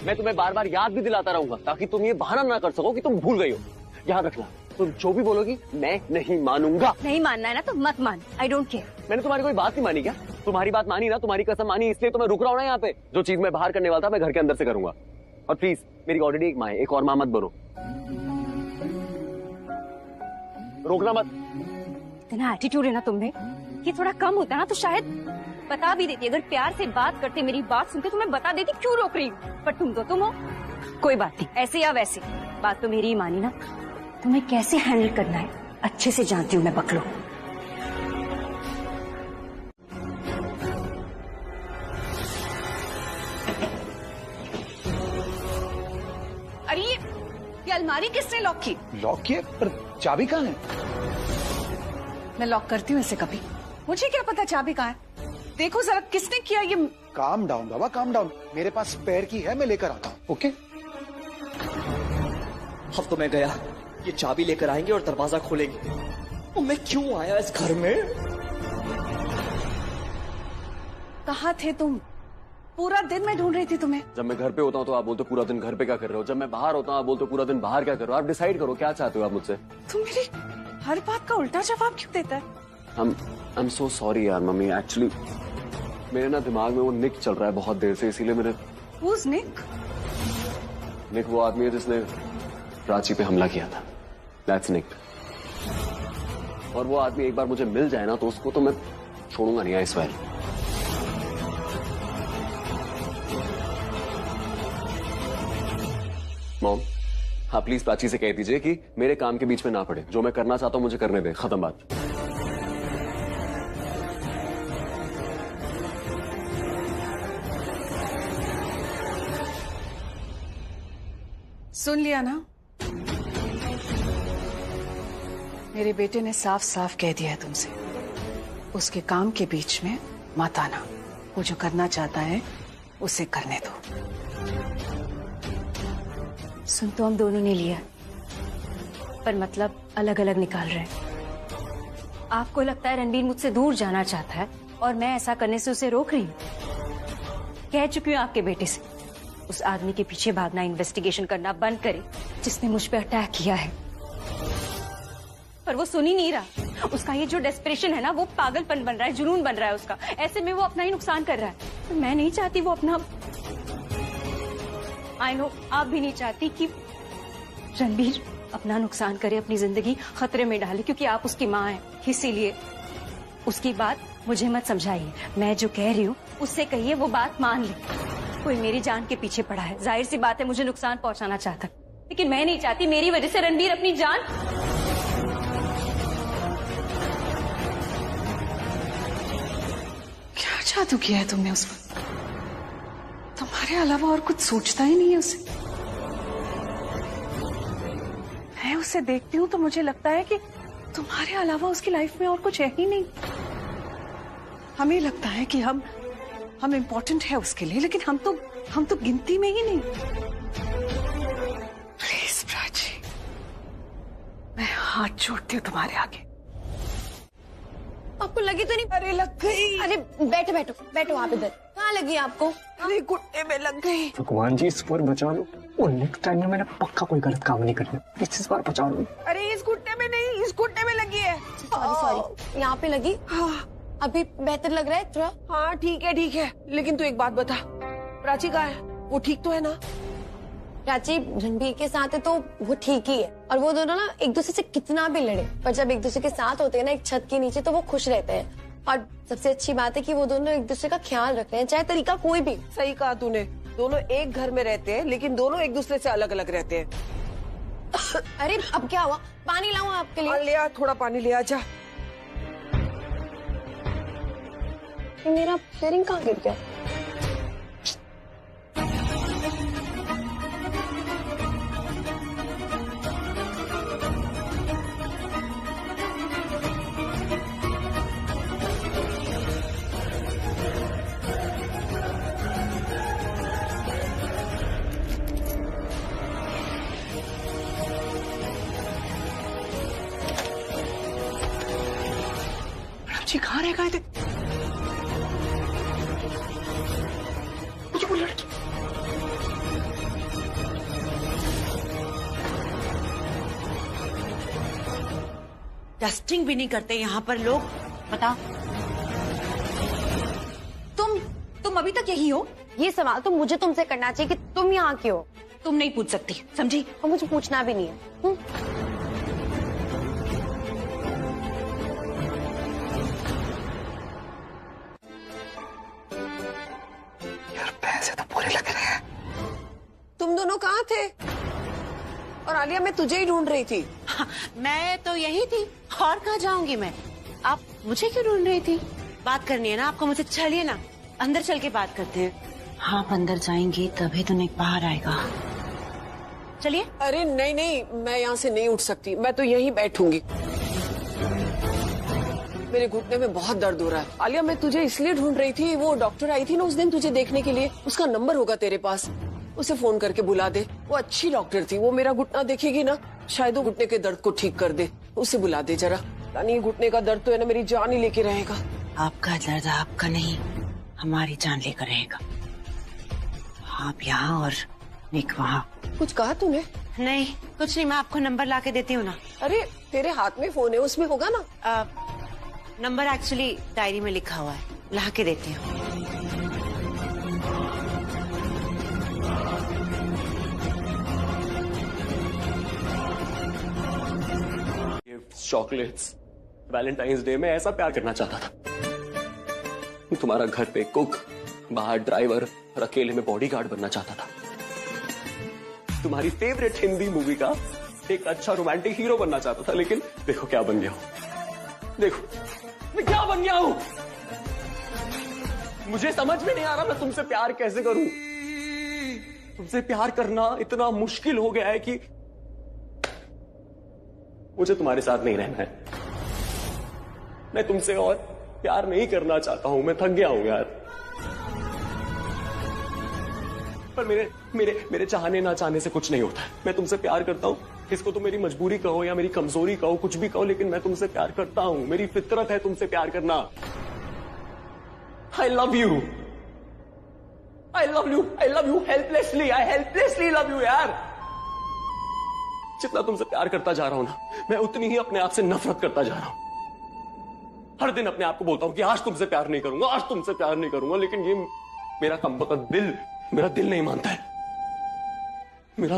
मैं तुम्हें बार बार याद भी दिलाता रहूंगा ताकि तुम ये बहाना ना कर सको कि तुम भूल गई हो। याद रखना, तुम जो भी बोलोगी मैं नहीं मानूंगा। नहीं मानना है ना तो मत मान। I don't care. मैंने तुम्हारी कोई बात नहीं मानी क्या? तुम्हारी बात मानी ना, तुम्हारी कसम मानी, इसलिए तो मैं रुक रहा हूँ ना यहाँ पे। जो चीज मैं बाहर करने वाला था मैं घर के अंदर से करूंगा। और प्लीज मेरी ऑलरेडी एक माँ है, एक और माँ मत बनो। रोकना मत। इतना एटीट्यूड है ना तुमने, ये थोड़ा कम होता ना तो शायद बता भी देती। अगर प्यार से बात करते, मेरी बात सुनते तो मैं बता देती क्यों रोक रही हूँ। पर तुम तो तुम हो, कोई बात नहीं। ऐसे या वैसे बात तो मेरी ही मानी ना। तुम्हें कैसे हैंडल करना है अच्छे से जानती हूँ मैं, बकलो। अरे ये अलमारी किसने लॉक की? लॉक किया? पर चाबी कहाँ है? मैं लॉक करती हूँ इसे कभी। मुझे क्या पता चाबी कहाँ है? देखो जरा किसने किया ये। काम डाउन बाबा, काम डाउन। मेरे पास स्पेयर की है, मैं लेकर आता हूँ। ओके? अब तो मैं गया, ये चाबी लेकर आएंगे और दरवाजा खोलेंगे। और मैं क्यों आया इस घर में? कहाँ थे तुम? पूरा दिन मैं ढूंढ रही थी तुम्हें। जब मैं घर पे होता हूँ तो आप बोलते पूरा दिन घर पे क्या कर रहे हो। जब मैं बाहर होता हूँ आप बोलते पूरा दिन बाहर क्या कर रहे हो। आप डिसाइड करो क्या चाहते हो आप मुझसे। तुम मेरी हर बात का उल्टा जवाब क्यों देता है? I'm so sorry यार मम्मी। एक्चुअली मेरे ना दिमाग में वो निक चल रहा है बहुत देर से, इसीलिए मेरे। Who's Nick? निक वो आदमी है जिसने प्राची पे हमला किया था। That's Nick। और वो आदमी एक बार मुझे मिल जाए ना तो उसको तो मैं छोड़ूंगा नहीं। I swear. मॉम, हाँ प्लीज प्राची से कह दीजिए कि मेरे काम के बीच में ना पड़े। जो मैं करना चाहता हूँ मुझे करने दे, खत्म बात। सुन लिया ना, मेरे बेटे ने साफ साफ कह दिया है तुमसे, उसके काम के बीच में मत आना। वो जो करना चाहता है उसे करने दो। सुन तो हम दोनों ने लिया, पर मतलब अलग अलग निकाल रहे हैं। आपको लगता है रणबीर मुझसे दूर जाना चाहता है और मैं ऐसा करने से उसे रोक रही हूँ। कह चुकी हूँ आपके बेटे से, उस आदमी के पीछे भागना, इन्वेस्टिगेशन करना बंद करे जिसने मुझ पे अटैक किया है। पर वो सुन ही नहीं रहा। उसका ये जो डेस्परेशन है ना, वो पागलपन बन रहा है, जुनून बन रहा है उसका। ऐसे में वो अपना ही नुकसान कर रहा है। तो मैं नहीं चाहती वो अपना, आई नो आप भी नहीं चाहती कि रणबीर अपना नुकसान करे, अपनी जिंदगी खतरे में डाले, क्योंकि आप उसकी माँ हैं। इसीलिए उसकी बात मुझे मत समझाइए। मैं जो कह रही हूँ उससे कहिए वो बात मान ले। कोई मेरी जान के पीछे पड़ा है, जाहिर सी बात है मुझे नुकसान पहुंचाना चाहता है, लेकिन मैं नहीं चाहती मेरी वजह से रणबीर अपनी जान। क्या जादू किया है तुमने उस पर? तुम्हारे अलावा और कुछ सोचता ही नहीं है उसे। मैं उसे देखती हूँ तो मुझे लगता है कि तुम्हारे अलावा उसकी लाइफ में और कुछ है ही नहीं। हमें लगता है कि हम इम्पोर्टेंट है उसके लिए, लेकिन हम तो गिनती में ही नहीं। प्लीज प्राची, मैं हाथ जोड़ती हूँ तुम्हारे आगे। आपको लगी तो नहीं? अरे लग गई। अरे बैठो बैठो बैठो, आप इधर। कहाँ लगी आपको? अरे घुटने में लग गई। भगवान जी इस बार बचा लो, और नेक्स्ट टाइम में मैंने पक्का कोई गलत काम नहीं करना। इस बार बचा लो। अरे इस घुटने में नहीं, इस घुटने में लगी है। सॉरी, यहाँ पे लगी। हाँ। अभी बेहतर लग रहा है थोड़ा? हाँ ठीक है, लेकिन तू एक बात बता, प्राची कहाँ है? वो ठीक तो है ना? प्राची रणबीर के साथ है तो वो ठीक ही है, और वो दोनों ना एक दूसरे से कितना भी लड़े, पर जब एक दूसरे के साथ होते हैं ना एक छत के नीचे, तो वो खुश रहते हैं। और सबसे अच्छी बात है कि वो दोनों एक दूसरे का ख्याल रख रहे हैं, चाहे तरीका कोई भी। सही कहा तूने, दोनों एक घर में रहते हैं लेकिन दोनों एक दूसरे से अलग अलग रहते हैं। अरे अब क्या हुआ? पानी लाऊं आपके लिए? ले आ, थोड़ा पानी ले आ जा। मेरा शेयरिंग कहाँ गिर गया? प्राची कहाँ रह गए थे? वो लड़की डस्टिंग भी नहीं करते यहाँ पर लोग। बताओ, तुम अभी तक यही हो? ये सवाल तो मुझे तुमसे करना चाहिए कि तुम यहाँ क्यों हो? तुम नहीं पूछ सकती, समझी? और मुझे पूछना भी नहीं है। यार पैसे तो पूरे लग रहे हैं। तुम दोनों कहाँ थे? और आलिया मैं तुझे ही ढूंढ रही थी। हाँ, मैं तो यही थी, और कहाँ जाऊंगी मैं? आप मुझे क्यों ढूंढ रही थी? बात करनी है ना आपको मुझसे? चलिए ना अंदर चल के बात करते हैं। हाँ अंदर जाएंगे तभी तो नहीं बाहर आएगा। चलिए। अरे नहीं, मैं यहाँ से नहीं उठ सकती, मैं तो यहीं बैठूंगी। मेरे घुटने में बहुत दर्द हो रहा है। आलिया मैं तुझे इसलिए ढूंढ रही थी, वो डॉक्टर आई थी ना उस दिन तुझे देखने के लिए, उसका नंबर होगा तेरे पास, उसे फोन करके बुला दे। वो अच्छी डॉक्टर थी, वो मेरा घुटना देखेगी ना, शायद वो घुटने के दर्द को ठीक कर दे। उसे बुला दे जरा। यानी घुटने का दर्द तो है ना मेरी जान ही लेके रहेगा। आपका दर्द आपका नहीं, हमारी जान लेकर रहेगा। आप यहाँ और निक वहाँ। कुछ कहा तूने? नहीं कुछ नहीं, मैं आपको नंबर ला के देती हूँ ना। अरे तेरे हाथ में फोन है, उसमें होगा ना। नंबर एक्चुअली डायरी में लिखा हुआ है, ला के देती हूँ। चॉकलेट्स, वैलेंटाइंस डे में ऐसा प्यार करना चाहता था। तुम्हारा घर पे कुक, बाहर ड्राइवर और अकेले में बॉडीगार्ड बनना चाहता था। तुम्हारी फेवरेट हिंदी मूवी का एक अच्छा रोमांटिक हीरो बनना चाहता था, लेकिन देखो क्या बन गया हूं। देखो मैं क्या बन गया हूं। मुझे समझ में नहीं आ रहा मैं तुमसे प्यार कैसे करूं। तुमसे प्यार करना इतना मुश्किल हो गया है कि मुझे तुम्हारे साथ नहीं रहना है। मैं तुमसे और प्यार नहीं करना चाहता हूं। मैं थक गया हूं यार। पर मेरे चाहने ना चाहने से कुछ नहीं होता है। मैं तुमसे प्यार करता हूं, इसको तो मेरी मजबूरी कहो या मेरी कमजोरी कहो, कुछ भी कहो, लेकिन मैं तुमसे प्यार करता हूं। मेरी फितरत है तुमसे प्यार करना। I love you. I love you. I love you helplessly. I helplessly love you यार। जितना तुमसे प्यार करता जा रहा हूं ना, मैं उतनी ही अपने आप से नफरत करता जा रहा हूं। हर दिन अपने आप को बोलता हूं कि आज तुमसे प्यार नहीं करूंगा, आज तुमसे प्यार नहीं करूंगा, लेकिन ये मेरा कमबख्त दिल, मेरा दिल नहीं मानता है। मेरा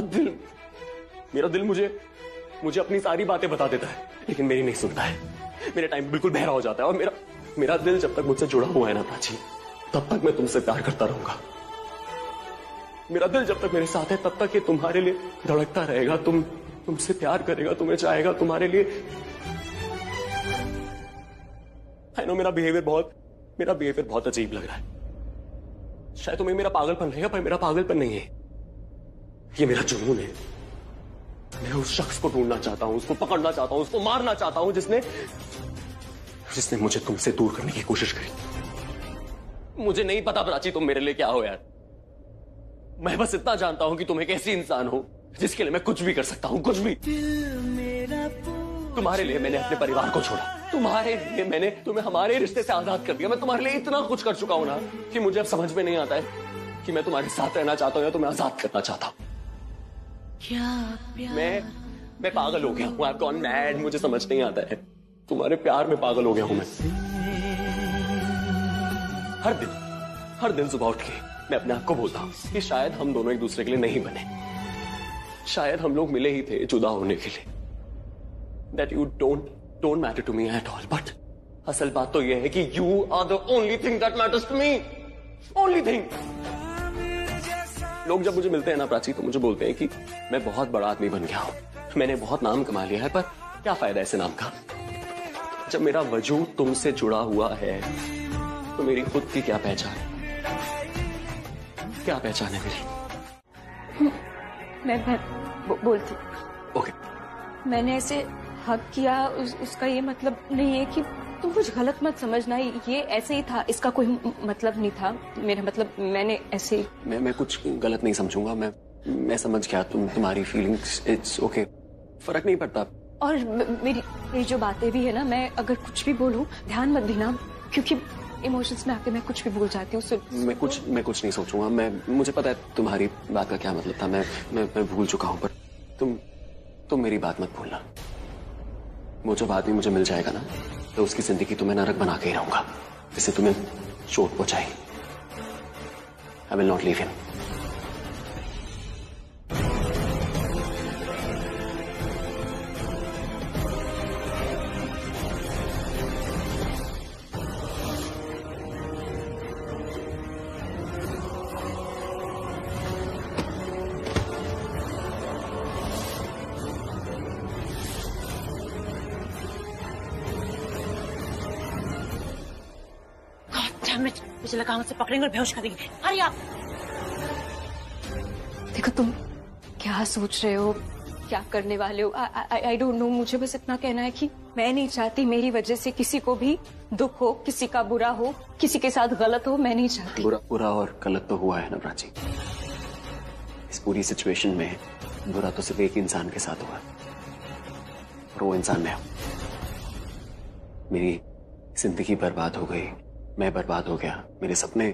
दिल मुझे अपनी सारी बातें बता देता है, लेकिन मेरी नहीं सुनता है। मेरे टाइम बिल्कुल बहरा हो जाता है। और मेरा दिल जब तक मुझसे जुड़ा हुआ है ना प्राची, तब तक मैं तुमसे प्यार करता रहूंगा। मेरा दिल जब तक मेरे साथ है, तब तक ये तुम्हारे लिए धड़कता रहेगा। तुमसे प्यार करेगा, तुम्हें चाहेगा, तुम्हारे लिए। आई नो मेरा बिहेवियर बहुत अजीब लग रहा है। शायद तुम्हें मेरा पागलपन लगेगा, पर मेरा पागलपन नहीं है, ये मेरा जुनून है। मैं उस शख्स को ढूंढना चाहता हूं, उसको पकड़ना चाहता हूं, उसको मारना चाहता हूं जिसने मुझे तुमसे दूर करने की कोशिश करी। मुझे नहीं पता प्राची तुम मेरे लिए क्या हो यार। मैं बस इतना जानता हूं कि तुम एक ऐसी इंसान हो जिसके लिए मैं कुछ भी कर सकता हूं, कुछ भी। तुम्हारे लिए मैंने अपने परिवार को छोड़ा, तुम्हारे लिए मैंने तुम्हें हमारे रिश्ते से आजाद कर दिया। मैं तुम्हारे लिए इतना कुछ कर चुका हूं ना कि मुझे अब समझ में नहीं आता है कि मैं तुम्हारे साथ रहना चाहता हूं या तुम्हें आजाद करना चाहता हूं। मैं पागल हो गया हूं। I've gone mad। मुझे समझ नहीं आता है। तुम्हारे प्यार में पागल हो गया हूं मैं। हर दिन सुबह उठ के मैं अपने आप को बोलता हूं कि शायद हम दोनों एक दूसरे के लिए नहीं बने। शायद हम लोग मिले ही थे जुदा होने के लिए। That you don't matter to me at all. But असल बात तो यह है कि you are the only thing that matters to me. Only thing. लोग जब मुझे मिलते हैं ना प्राची, तो मुझे बोलते हैं कि मैं बहुत बड़ा आदमी बन गया हूं, मैंने बहुत नाम कमा लिया है। पर क्या फायदा ऐसे नाम का जब मेरा वजूद तुमसे जुड़ा हुआ है। तो मेरी खुद की क्या पहचान है? क्या पहचान है मेरी? मैं बोलती। ओके। मैंने ऐसे हक किया, उसका ये मतलब नहीं है कि तुम कुछ गलत मत समझना। ये ऐसे ही था, इसका कोई मतलब नहीं था। मेरा मतलब मैंने ऐसे मैं कुछ गलत नहीं समझूंगा। मैं समझ गया तुम्हारी फीलिंग्स। इट्स ओके, फर्क नहीं पड़ता। और मेरी जो बातें भी है ना, मैं अगर कुछ भी बोलूं ध्यान मत देना, क्योंकि इमोशंस में आके मैं कुछ भी बोल जाती हूँ। मैं कुछ नहीं सोचूंगा। मुझे पता है तुम्हारी बात का क्या मतलब था। मैं भूल चुका हूँ। पर तुम मेरी बात मत भूलना। वो जब आदमी मुझे मिल जाएगा ना, तो उसकी जिंदगी तो मैं नरक बना के ही रहूंगा, जिससे तुम्हें चोट पहुंचाई। I will not leave him. मुझे लगा मुझसे पकड़ेंगे और बेहोश करेंगे। अरे आप देखो, तुम क्या सोच रहे हो, क्या करने वाले हो, आई डोंट नो। मुझे बस इतना कहना है कि मैं नहीं चाहती मेरी वजह से किसी को भी दुख हो, किसी का बुरा हो, किसी के साथ गलत हो। मैं नहीं चाहती। बुरा और गलत तो हुआ है ना प्राची। इस पूरी सिचुएशन में बुरा तो सिर्फ एक इंसान के साथ हुआ, और वो इंसान मैं हूं। मेरी जिंदगी बर्बाद हो गई, मैं बर्बाद हो गया, मेरे सपने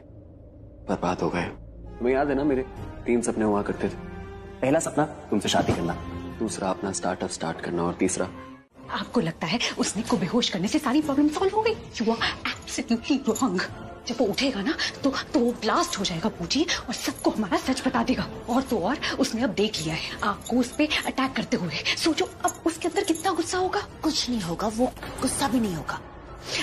बर्बाद हो गए। तुम्हें याद है ना, मेरे 3 सपने हुआ करते थे। पहला सपना तुमसे शादी करना, दूसरा अपना स्टार्टअप स्टार्ट करना, और तीसरा। आपको लगता है उसने को बेहोश करने से सारी प्रॉब्लम सॉल्व हो गई? You are absolutely wrong. जब वो उठेगा ना, तो वो ब्लास्ट हो जाएगा पूजी, और सबको हमारा सच बता देगा। और तो और उसने अब देख लिया है आपको उस पे अटैक करते हुए। सोचो अब उसके अंदर कितना गुस्सा होगा। कुछ नहीं होगा, वो गुस्सा भी नहीं होगा।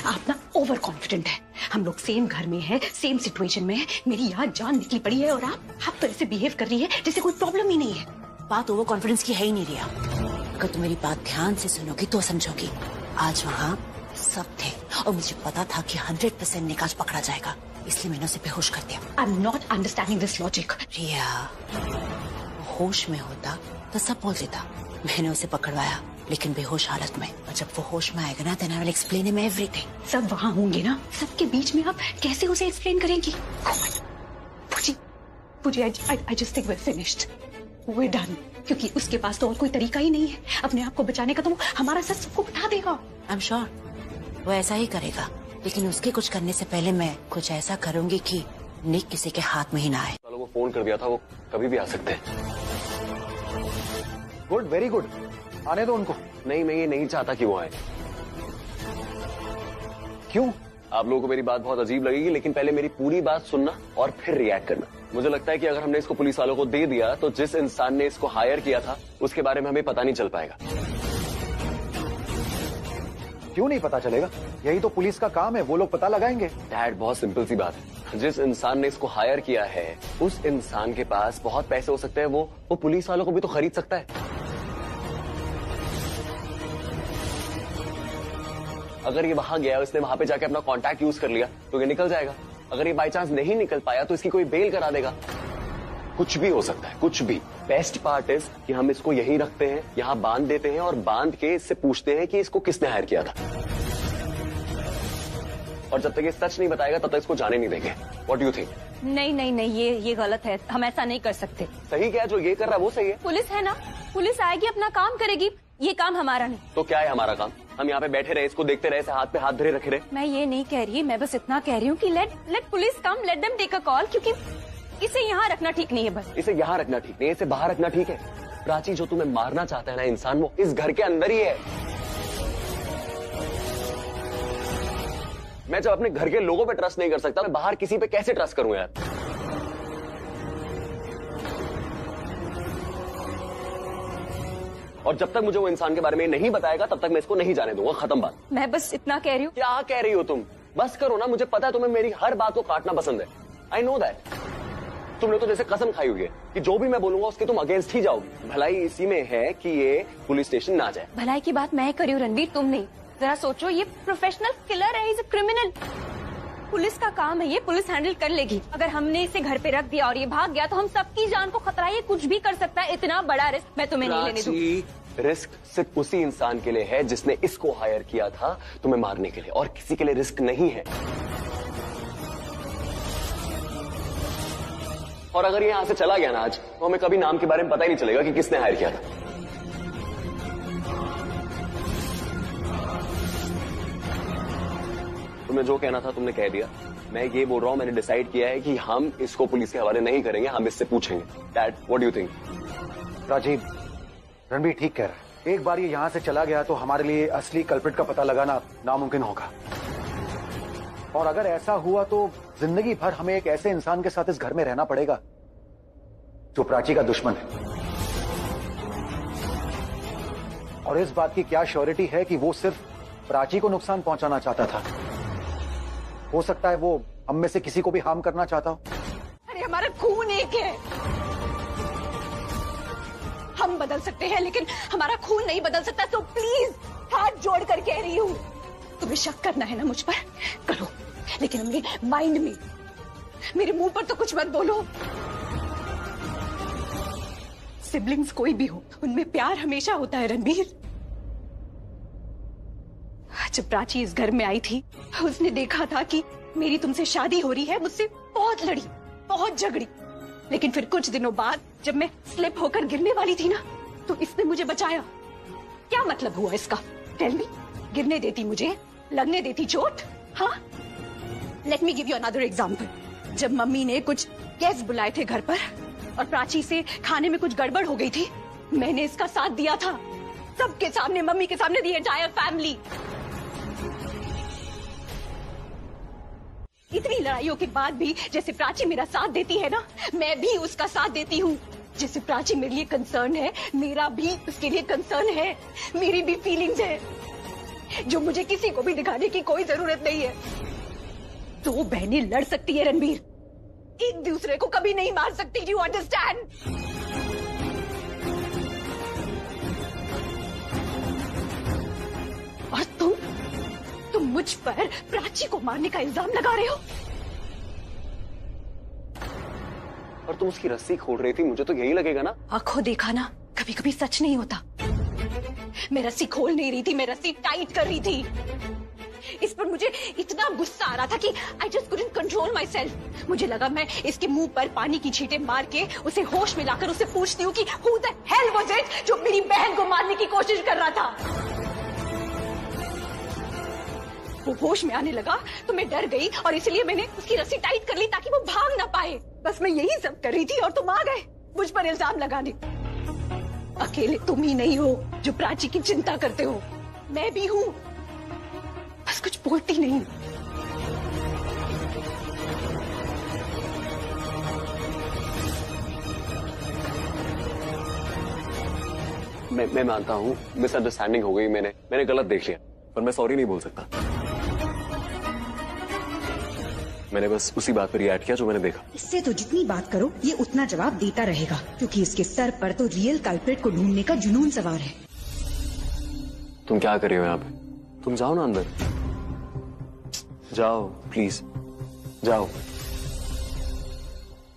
आप ना ओवर कॉन्फिडेंट है। हम लोग सेम घर में हैं, सेम सिचुएशन में है, मेरी यहाँ जान निकली पड़ी है, और आप तो ऐसे बिहेव कर रही है जैसे कोई प्रॉब्लम ही नहीं है। बात ओवर कॉन्फिडेंस की है ही नहीं रिया। अगर तुम मेरी बात ध्यान से सुनोगी तो समझोगी। आज वहाँ सब थे और मुझे पता था कि 100% निकाश पकड़ा जाएगा, इसलिए मैंने उसे बेहोश कर दिया। I am not understanding this logic. Riya, वो होश में होता तो सब बोल देता। मैंने उसे पकड़वाया लेकिन बेहोश हालत में, और जब वो होश में आएगा ना then I will explain him everything. सब वहाँ होंगे ना, सबके बीच में आप कैसे उसे एक्सप्लेन करेंगी? पूजी, I just think we're finished. We're done. क्योंकि उसके पास तो और कोई तरीका ही नहीं है अपने आप को बचाने का, तो वो हमारा सच सबको बता देगा। आई एम श्योर वो ऐसा ही करेगा, लेकिन उसके कुछ करने से पहले मैं कुछ ऐसा करूंगी कि निक किसी के हाथ में ही ना आए। वालों को फोन कर दिया था, वो कभी भी आ सकते हैं। गुड, वेरी गुड, आने दो उनको। नहीं, मैं ये नहीं चाहता कि वो आए। क्यों? आप लोगों को मेरी बात बहुत अजीब लगेगी, लेकिन पहले मेरी पूरी बात सुनना और फिर रिएक्ट करना। मुझे लगता है कि अगर हमने इसको पुलिस वालों को दे दिया तो जिस इंसान ने इसको हायर किया था उसके बारे में हमें पता नहीं चल पाएगा। क्यों नहीं पता चलेगा? यही तो पुलिस का काम है, वो लोग पता लगाएंगे। डैड, बहुत सिंपल सी बात है। जिस इंसान ने इसको हायर किया है उस इंसान के पास बहुत पैसे हो सकते हैं, वो पुलिस वालों को भी तो खरीद सकता है। अगर ये वहां गया, इसने वहां पे जाके अपना कॉन्टैक्ट यूज कर लिया तो ये निकल जाएगा। अगर ये बाई चांस नहीं निकल पाया तो इसकी कोई बेल करा देगा। कुछ भी हो सकता है, कुछ भी। बेस्ट पार्ट इज कि हम इसको यही रखते हैं, यहाँ बांध देते हैं और बांध के इससे पूछते हैं कि इसको किसने हायर किया था। और जब तक ये सच नहीं बताएगा तब तक इसको जाने नहीं देंगे। What do you think? नहीं नहीं नहीं, ये गलत है, हम ऐसा नहीं कर सकते। सही क्या है? जो ये कर रहा है वो सही है। पुलिस है ना, पुलिस आएगी, अपना काम करेगी, ये काम हमारा नहीं। तो क्या है हमारा काम? हम यहाँ पे बैठे रहे, इसको देखते रहे, हाथ पे हाथ धरे रखे रहे। मैं ये नहीं कह रही, मैं बस इतना कह रही हूँ कि let police come, let them take a call, क्योंकि इसे यहाँ रखना ठीक नहीं है। बस इसे यहाँ रखना ठीक नहीं है, इसे बाहर रखना ठीक है। प्राची, जो तुम्हें मारना चाहता है ना इंसान, वो इस घर के अंदर ही है। मैं जब अपने घर के लोगों पे ट्रस्ट नहीं कर सकता, मैं बाहर किसी पे कैसे ट्रस्ट करूं यार? और जब तक मुझे वो इंसान के बारे में नहीं बताएगा तब तक मैं इसको नहीं जाने दूंगा। खत्म बात। मैं बस इतना कह रही हूँ। क्या कह रही हो तुम? बस करो ना, मुझे पता है तुम्हें मेरी हर बात को काटना पसंद है। I know that. तुमने तो जैसे कसम खाई हुई है कि जो भी मैं बोलूंगा उसके तुम अगेंस्ट ही जाओगी। भलाई इसी में है कि ये पुलिस स्टेशन ना जाए। भलाई की बात मैं करी हूँ रणवीर, तुम नहीं। जरा सोचो, ये प्रोफेशनल किलर है, इज अ क्रिमिनल। पुलिस का काम है, ये पुलिस हैंडल कर लेगी। अगर हमने इसे घर पे रख दिया और ये भाग गया तो हम सबकी जान को खतरा है। ये कुछ भी कर सकता है, इतना बड़ा रिस्क मैं तुम्हें नहीं लेने दूंगी। रिस्क सिर्फ उसी इंसान के लिए है जिसने इसको हायर किया था तुम्हें मारने के लिए, और किसी के लिए रिस्क नहीं है। और अगर ये यहां से चला गया ना आज, तो हमें कभी नाम के बारे में पता ही नहीं चलेगा कि किसने हायर किया था। तुमने जो कहना था तुमने कह दिया। मैं ये बोल रहा हूं, मैंने डिसाइड किया है कि हम इसको पुलिस के हवाले नहीं करेंगे, हम इससे पूछेंगे। Dad, what do you think? Rajeev, Ranbir ठीक कह रहा है। एक बार ये यहाँ से चला गया तो हमारे लिए असली कल्प्रिट का पता लगाना नामुमकिन होगा। और अगर ऐसा हुआ तो जिंदगी भर हमें एक ऐसे इंसान के साथ इस घर में रहना पड़ेगा जो प्राची का दुश्मन है। और इस बात की क्या श्योरिटी है कि वो सिर्फ प्राची को नुकसान पहुंचाना चाहता था? हो सकता है वो हम में से किसी को भी हार्म करना चाहता हो। अरे हमारा खून एक है। हम बदल सकते हैं लेकिन हमारा खून नहीं बदल सकता। तो प्लीज हाथ जोड़ कर कह रही हूँ, तुम्हें शक करना है ना मुझ पर, करो, लेकिन अपने माइंड में, मेरे मुंह पर तो कुछ मत बोलो। सिबलिंग्स कोई भी हो, उनमें प्यार हमेशा होता है रणबीर। जब प्राची इस घर में आई थी, उसने देखा था कि मेरी तुमसे शादी हो रही है, मुझसे बहुत लड़ी, बहुत झगड़ी, लेकिन फिर कुछ दिनों बाद जब मैं स्लिप होकर गिरने वाली थी ना, तो इसने मुझे बचाया। क्या मतलब हुआ इसका? Tell me. गिरने देती मुझे, लगने देती चोट? हाँ, let me give you another example. जब मम्मी ने कुछ गेस्ट बुलाए थे घर पर और प्राची से खाने में कुछ गड़बड़ हो गई थी, मैंने इसका साथ दिया था, सबके सामने, मम्मी के सामने, दी एंटायर फैमिली। इतनी लड़ाइयों के बाद भी जैसे प्राची मेरा साथ देती है ना, मैं भी उसका साथ देती हूँ। जैसे प्राची मेरे लिए कंसर्न है, मेरा भी उसके लिए कंसर्न है। मेरी भी फीलिंग्स है जो मुझे किसी को भी दिखाने की कोई जरूरत नहीं है। दो बहनें लड़ सकती है रणबीर, एक दूसरे को कभी नहीं मार सकती। Do you understand? मुझ पर प्राची को मारने का इल्जाम लगा रहे हो? और तुम उसकी रस्सी खोल रही थी, मुझे तो यही लगेगा ना। आंखों देखा ना, कभी कभी सच नहीं होता। मैं रस्सी खोल नहीं रही थी, मैं रस्सी टाइट कर रही थी। इस पर मुझे इतना गुस्सा आ रहा था कि I just couldn't control my self. मुझे लगा मैं इसके मुंह पर पानी की छींटे मार के उसे होश में लाकर उसे पूछती हूँ कि who the hell was it जो मेरी बहन को मारने की कोशिश कर रहा था। वो होश में आने लगा तो मैं डर गई और इसलिए मैंने उसकी रस्सी टाइट कर ली ताकि वो भाग ना पाए। बस मैं यही सब कर रही थी और तुम आ गए मुझ पर इल्जाम लगाने। अकेले तुम ही नहीं हो जो प्राची की चिंता करते हो, मैं भी हूं, बस कुछ बोलती नहीं। मैं मानता हूँ मिसअंडरस्टैंडिंग हो गई, मैंने गलत देख लिया, पर मैं सॉरी नहीं बोल सकता। मैंने बस उसी बात पर रिएक्ट किया जो मैंने देखा। इससे तो जितनी बात करो ये उतना जवाब देता रहेगा, क्योंकि इसके सर पर तो रियल कल्प्रिट को ढूंढने का जुनून सवार है। तुम क्या कर रहे हो यहाँ पे? तुम जाओ ना अंदर, जाओ प्लीज, जाओ।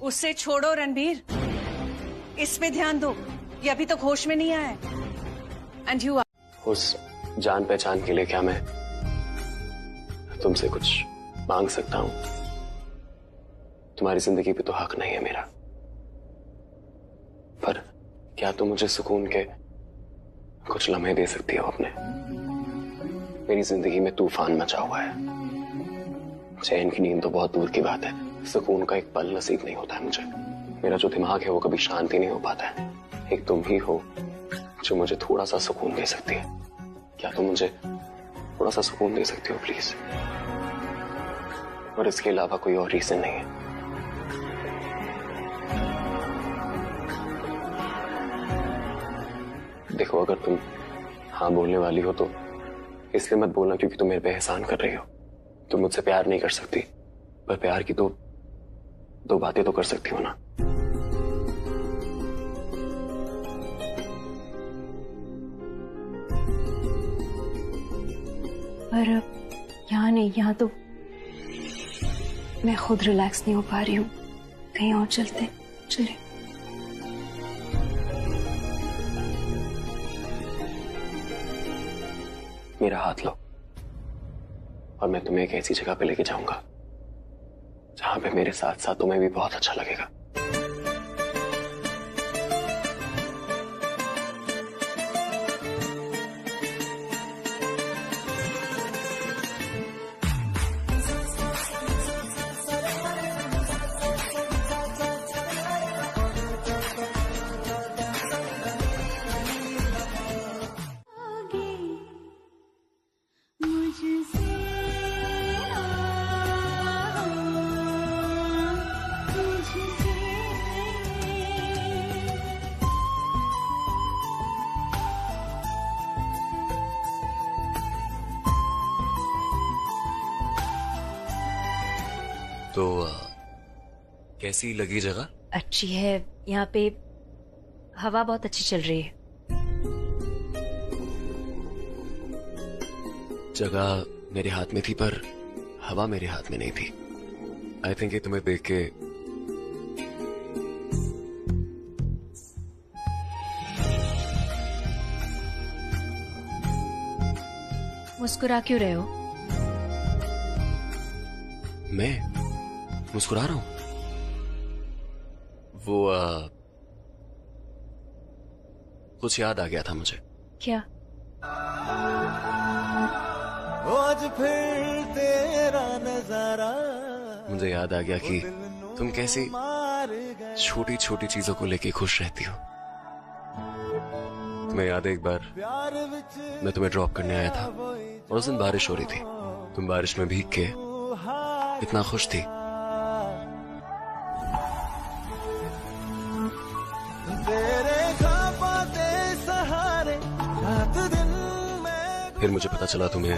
उसे छोड़ो रणबीर, इस पे ध्यान दो, ये अभी तक होश में नहीं आया है। एंड यू उस जान पहचान के लिए क्या मैं तुमसे कुछ मांग सकता हूं? तुम्हारी जिंदगी पे तो हक नहीं है मेरा, पर क्या तुम मुझे सुकून के कुछ लम्हे दे सकती हो अपने? मेरी जिंदगी में तूफान मचा हुआ है, चैन की नींद तो बहुत दूर की बात है, सुकून का एक पल नसीब नहीं होता है मुझे। मेरा जो दिमाग है वो कभी शांति नहीं हो पाता है। एक तुम ही हो जो मुझे थोड़ा सा सुकून दे सकती है। क्या तुम मुझे थोड़ा सा सुकून दे सकती हो प्लीज? और इसके अलावा कोई और रीजन नहीं है। देखो, अगर तुम हाँ बोलने वाली हो तो इसलिए मत बोलना क्योंकि तुम मेरे पे एहसान कर रही हो। तुम मुझसे प्यार नहीं कर सकती, पर प्यार की दो बातें तो कर सकती हो ना। पर यहाँ नहीं, यहाँ तो मैं खुद रिलैक्स नहीं हो पा रही हूँ। कहीं और चलते, चले। मेरा हाथ लो और मैं तुम्हें एक ऐसी जगह पे लेके जाऊंगा जहां पे मेरे साथ साथ तुम्हें भी बहुत अच्छा लगेगा। तो कैसी लगी जगह? अच्छी है, यहाँ पे हवा बहुत अच्छी चल रही है। जगह मेरे हाथ में थी पर हवा मेरे हाथ में नहीं थी। आई थिंक तुम्हें देख के मुस्कुरा क्यों रहे हो? मैं मुस्कुरा रहा हूं? वो कुछ याद आ गया था मुझे। क्या? आज फिर तेरा नजारा। मुझे याद आ गया कि तुम कैसी छोटी छोटी चीजों को लेके खुश रहती हो। तुम्हें याद है एक बार मैं तुम्हें ड्रॉप करने आया था और उस दिन बारिश हो रही थी। तुम बारिश में भीग के इतना खुश थी। फिर मुझे पता चला तुम्हें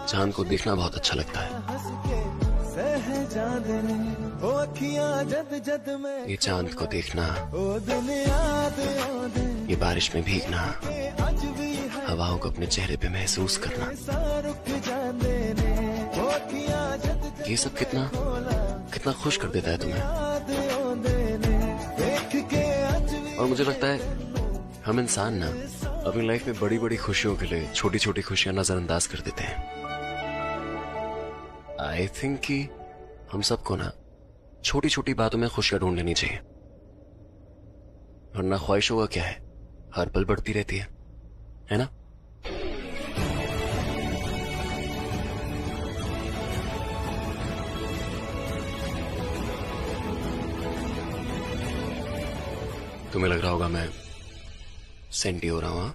चांद को देखना बहुत अच्छा लगता है। ये चांद को देखना, ये बारिश में भीगना, हवाओं को अपने चेहरे पे महसूस करना, ये सब कितना खुश कर देता है तुम्हें। और मुझे लगता है हम इंसान ना अपनी लाइफ में बड़ी बड़ी खुशियों के लिए छोटी छोटी खुशियां नजरअंदाज कर देते हैं। आई थिंक कि हम सबको ना छोटी छोटी बातों में खुशियां ढूंढ लेनी चाहिए, वरना ख्वाहिशों का क्या है, हर पल बढ़ती रहती है ना। तुम्हें लग रहा होगा मैं सेंटी हो रहा हूं,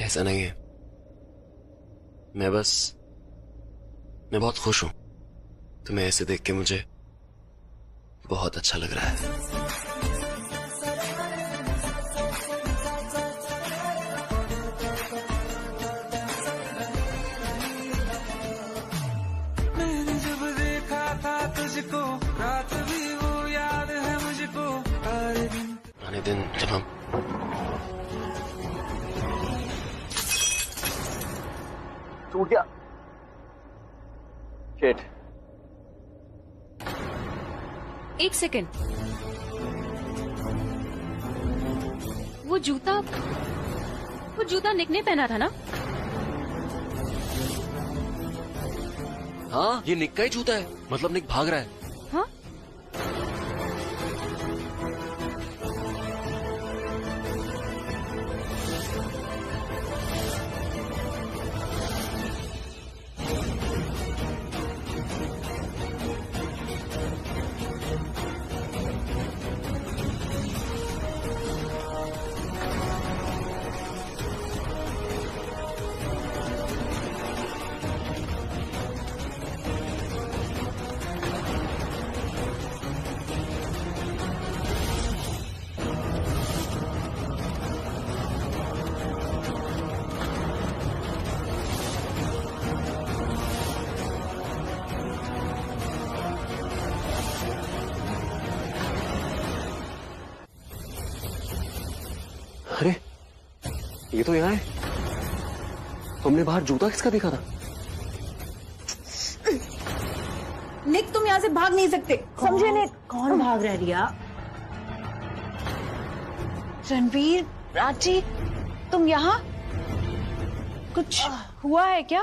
ऐसा नहीं है। मैं बहुत खुश हूं। तुम्हें ऐसे देख के मुझे बहुत अच्छा लग रहा है। मैंने जब देखा था तुझको, रात भी वो याद है मुझको, हर दिन जब हम टूट गया। शिट। एक सेकंड, वो जूता निक ने पहना था ना? हाँ, ये निक का ही जूता है। मतलब निक भाग रहा है। हाँ? अरे ये तो यहाँ है। तुमने बाहर जूता किसका देखा था? निक, तुम यहाँ से भाग नहीं सकते, समझे निक? कौन भाग रहा है रिया? रणवीर, प्राची, तुम यहाँ? कुछ हुआ है क्या?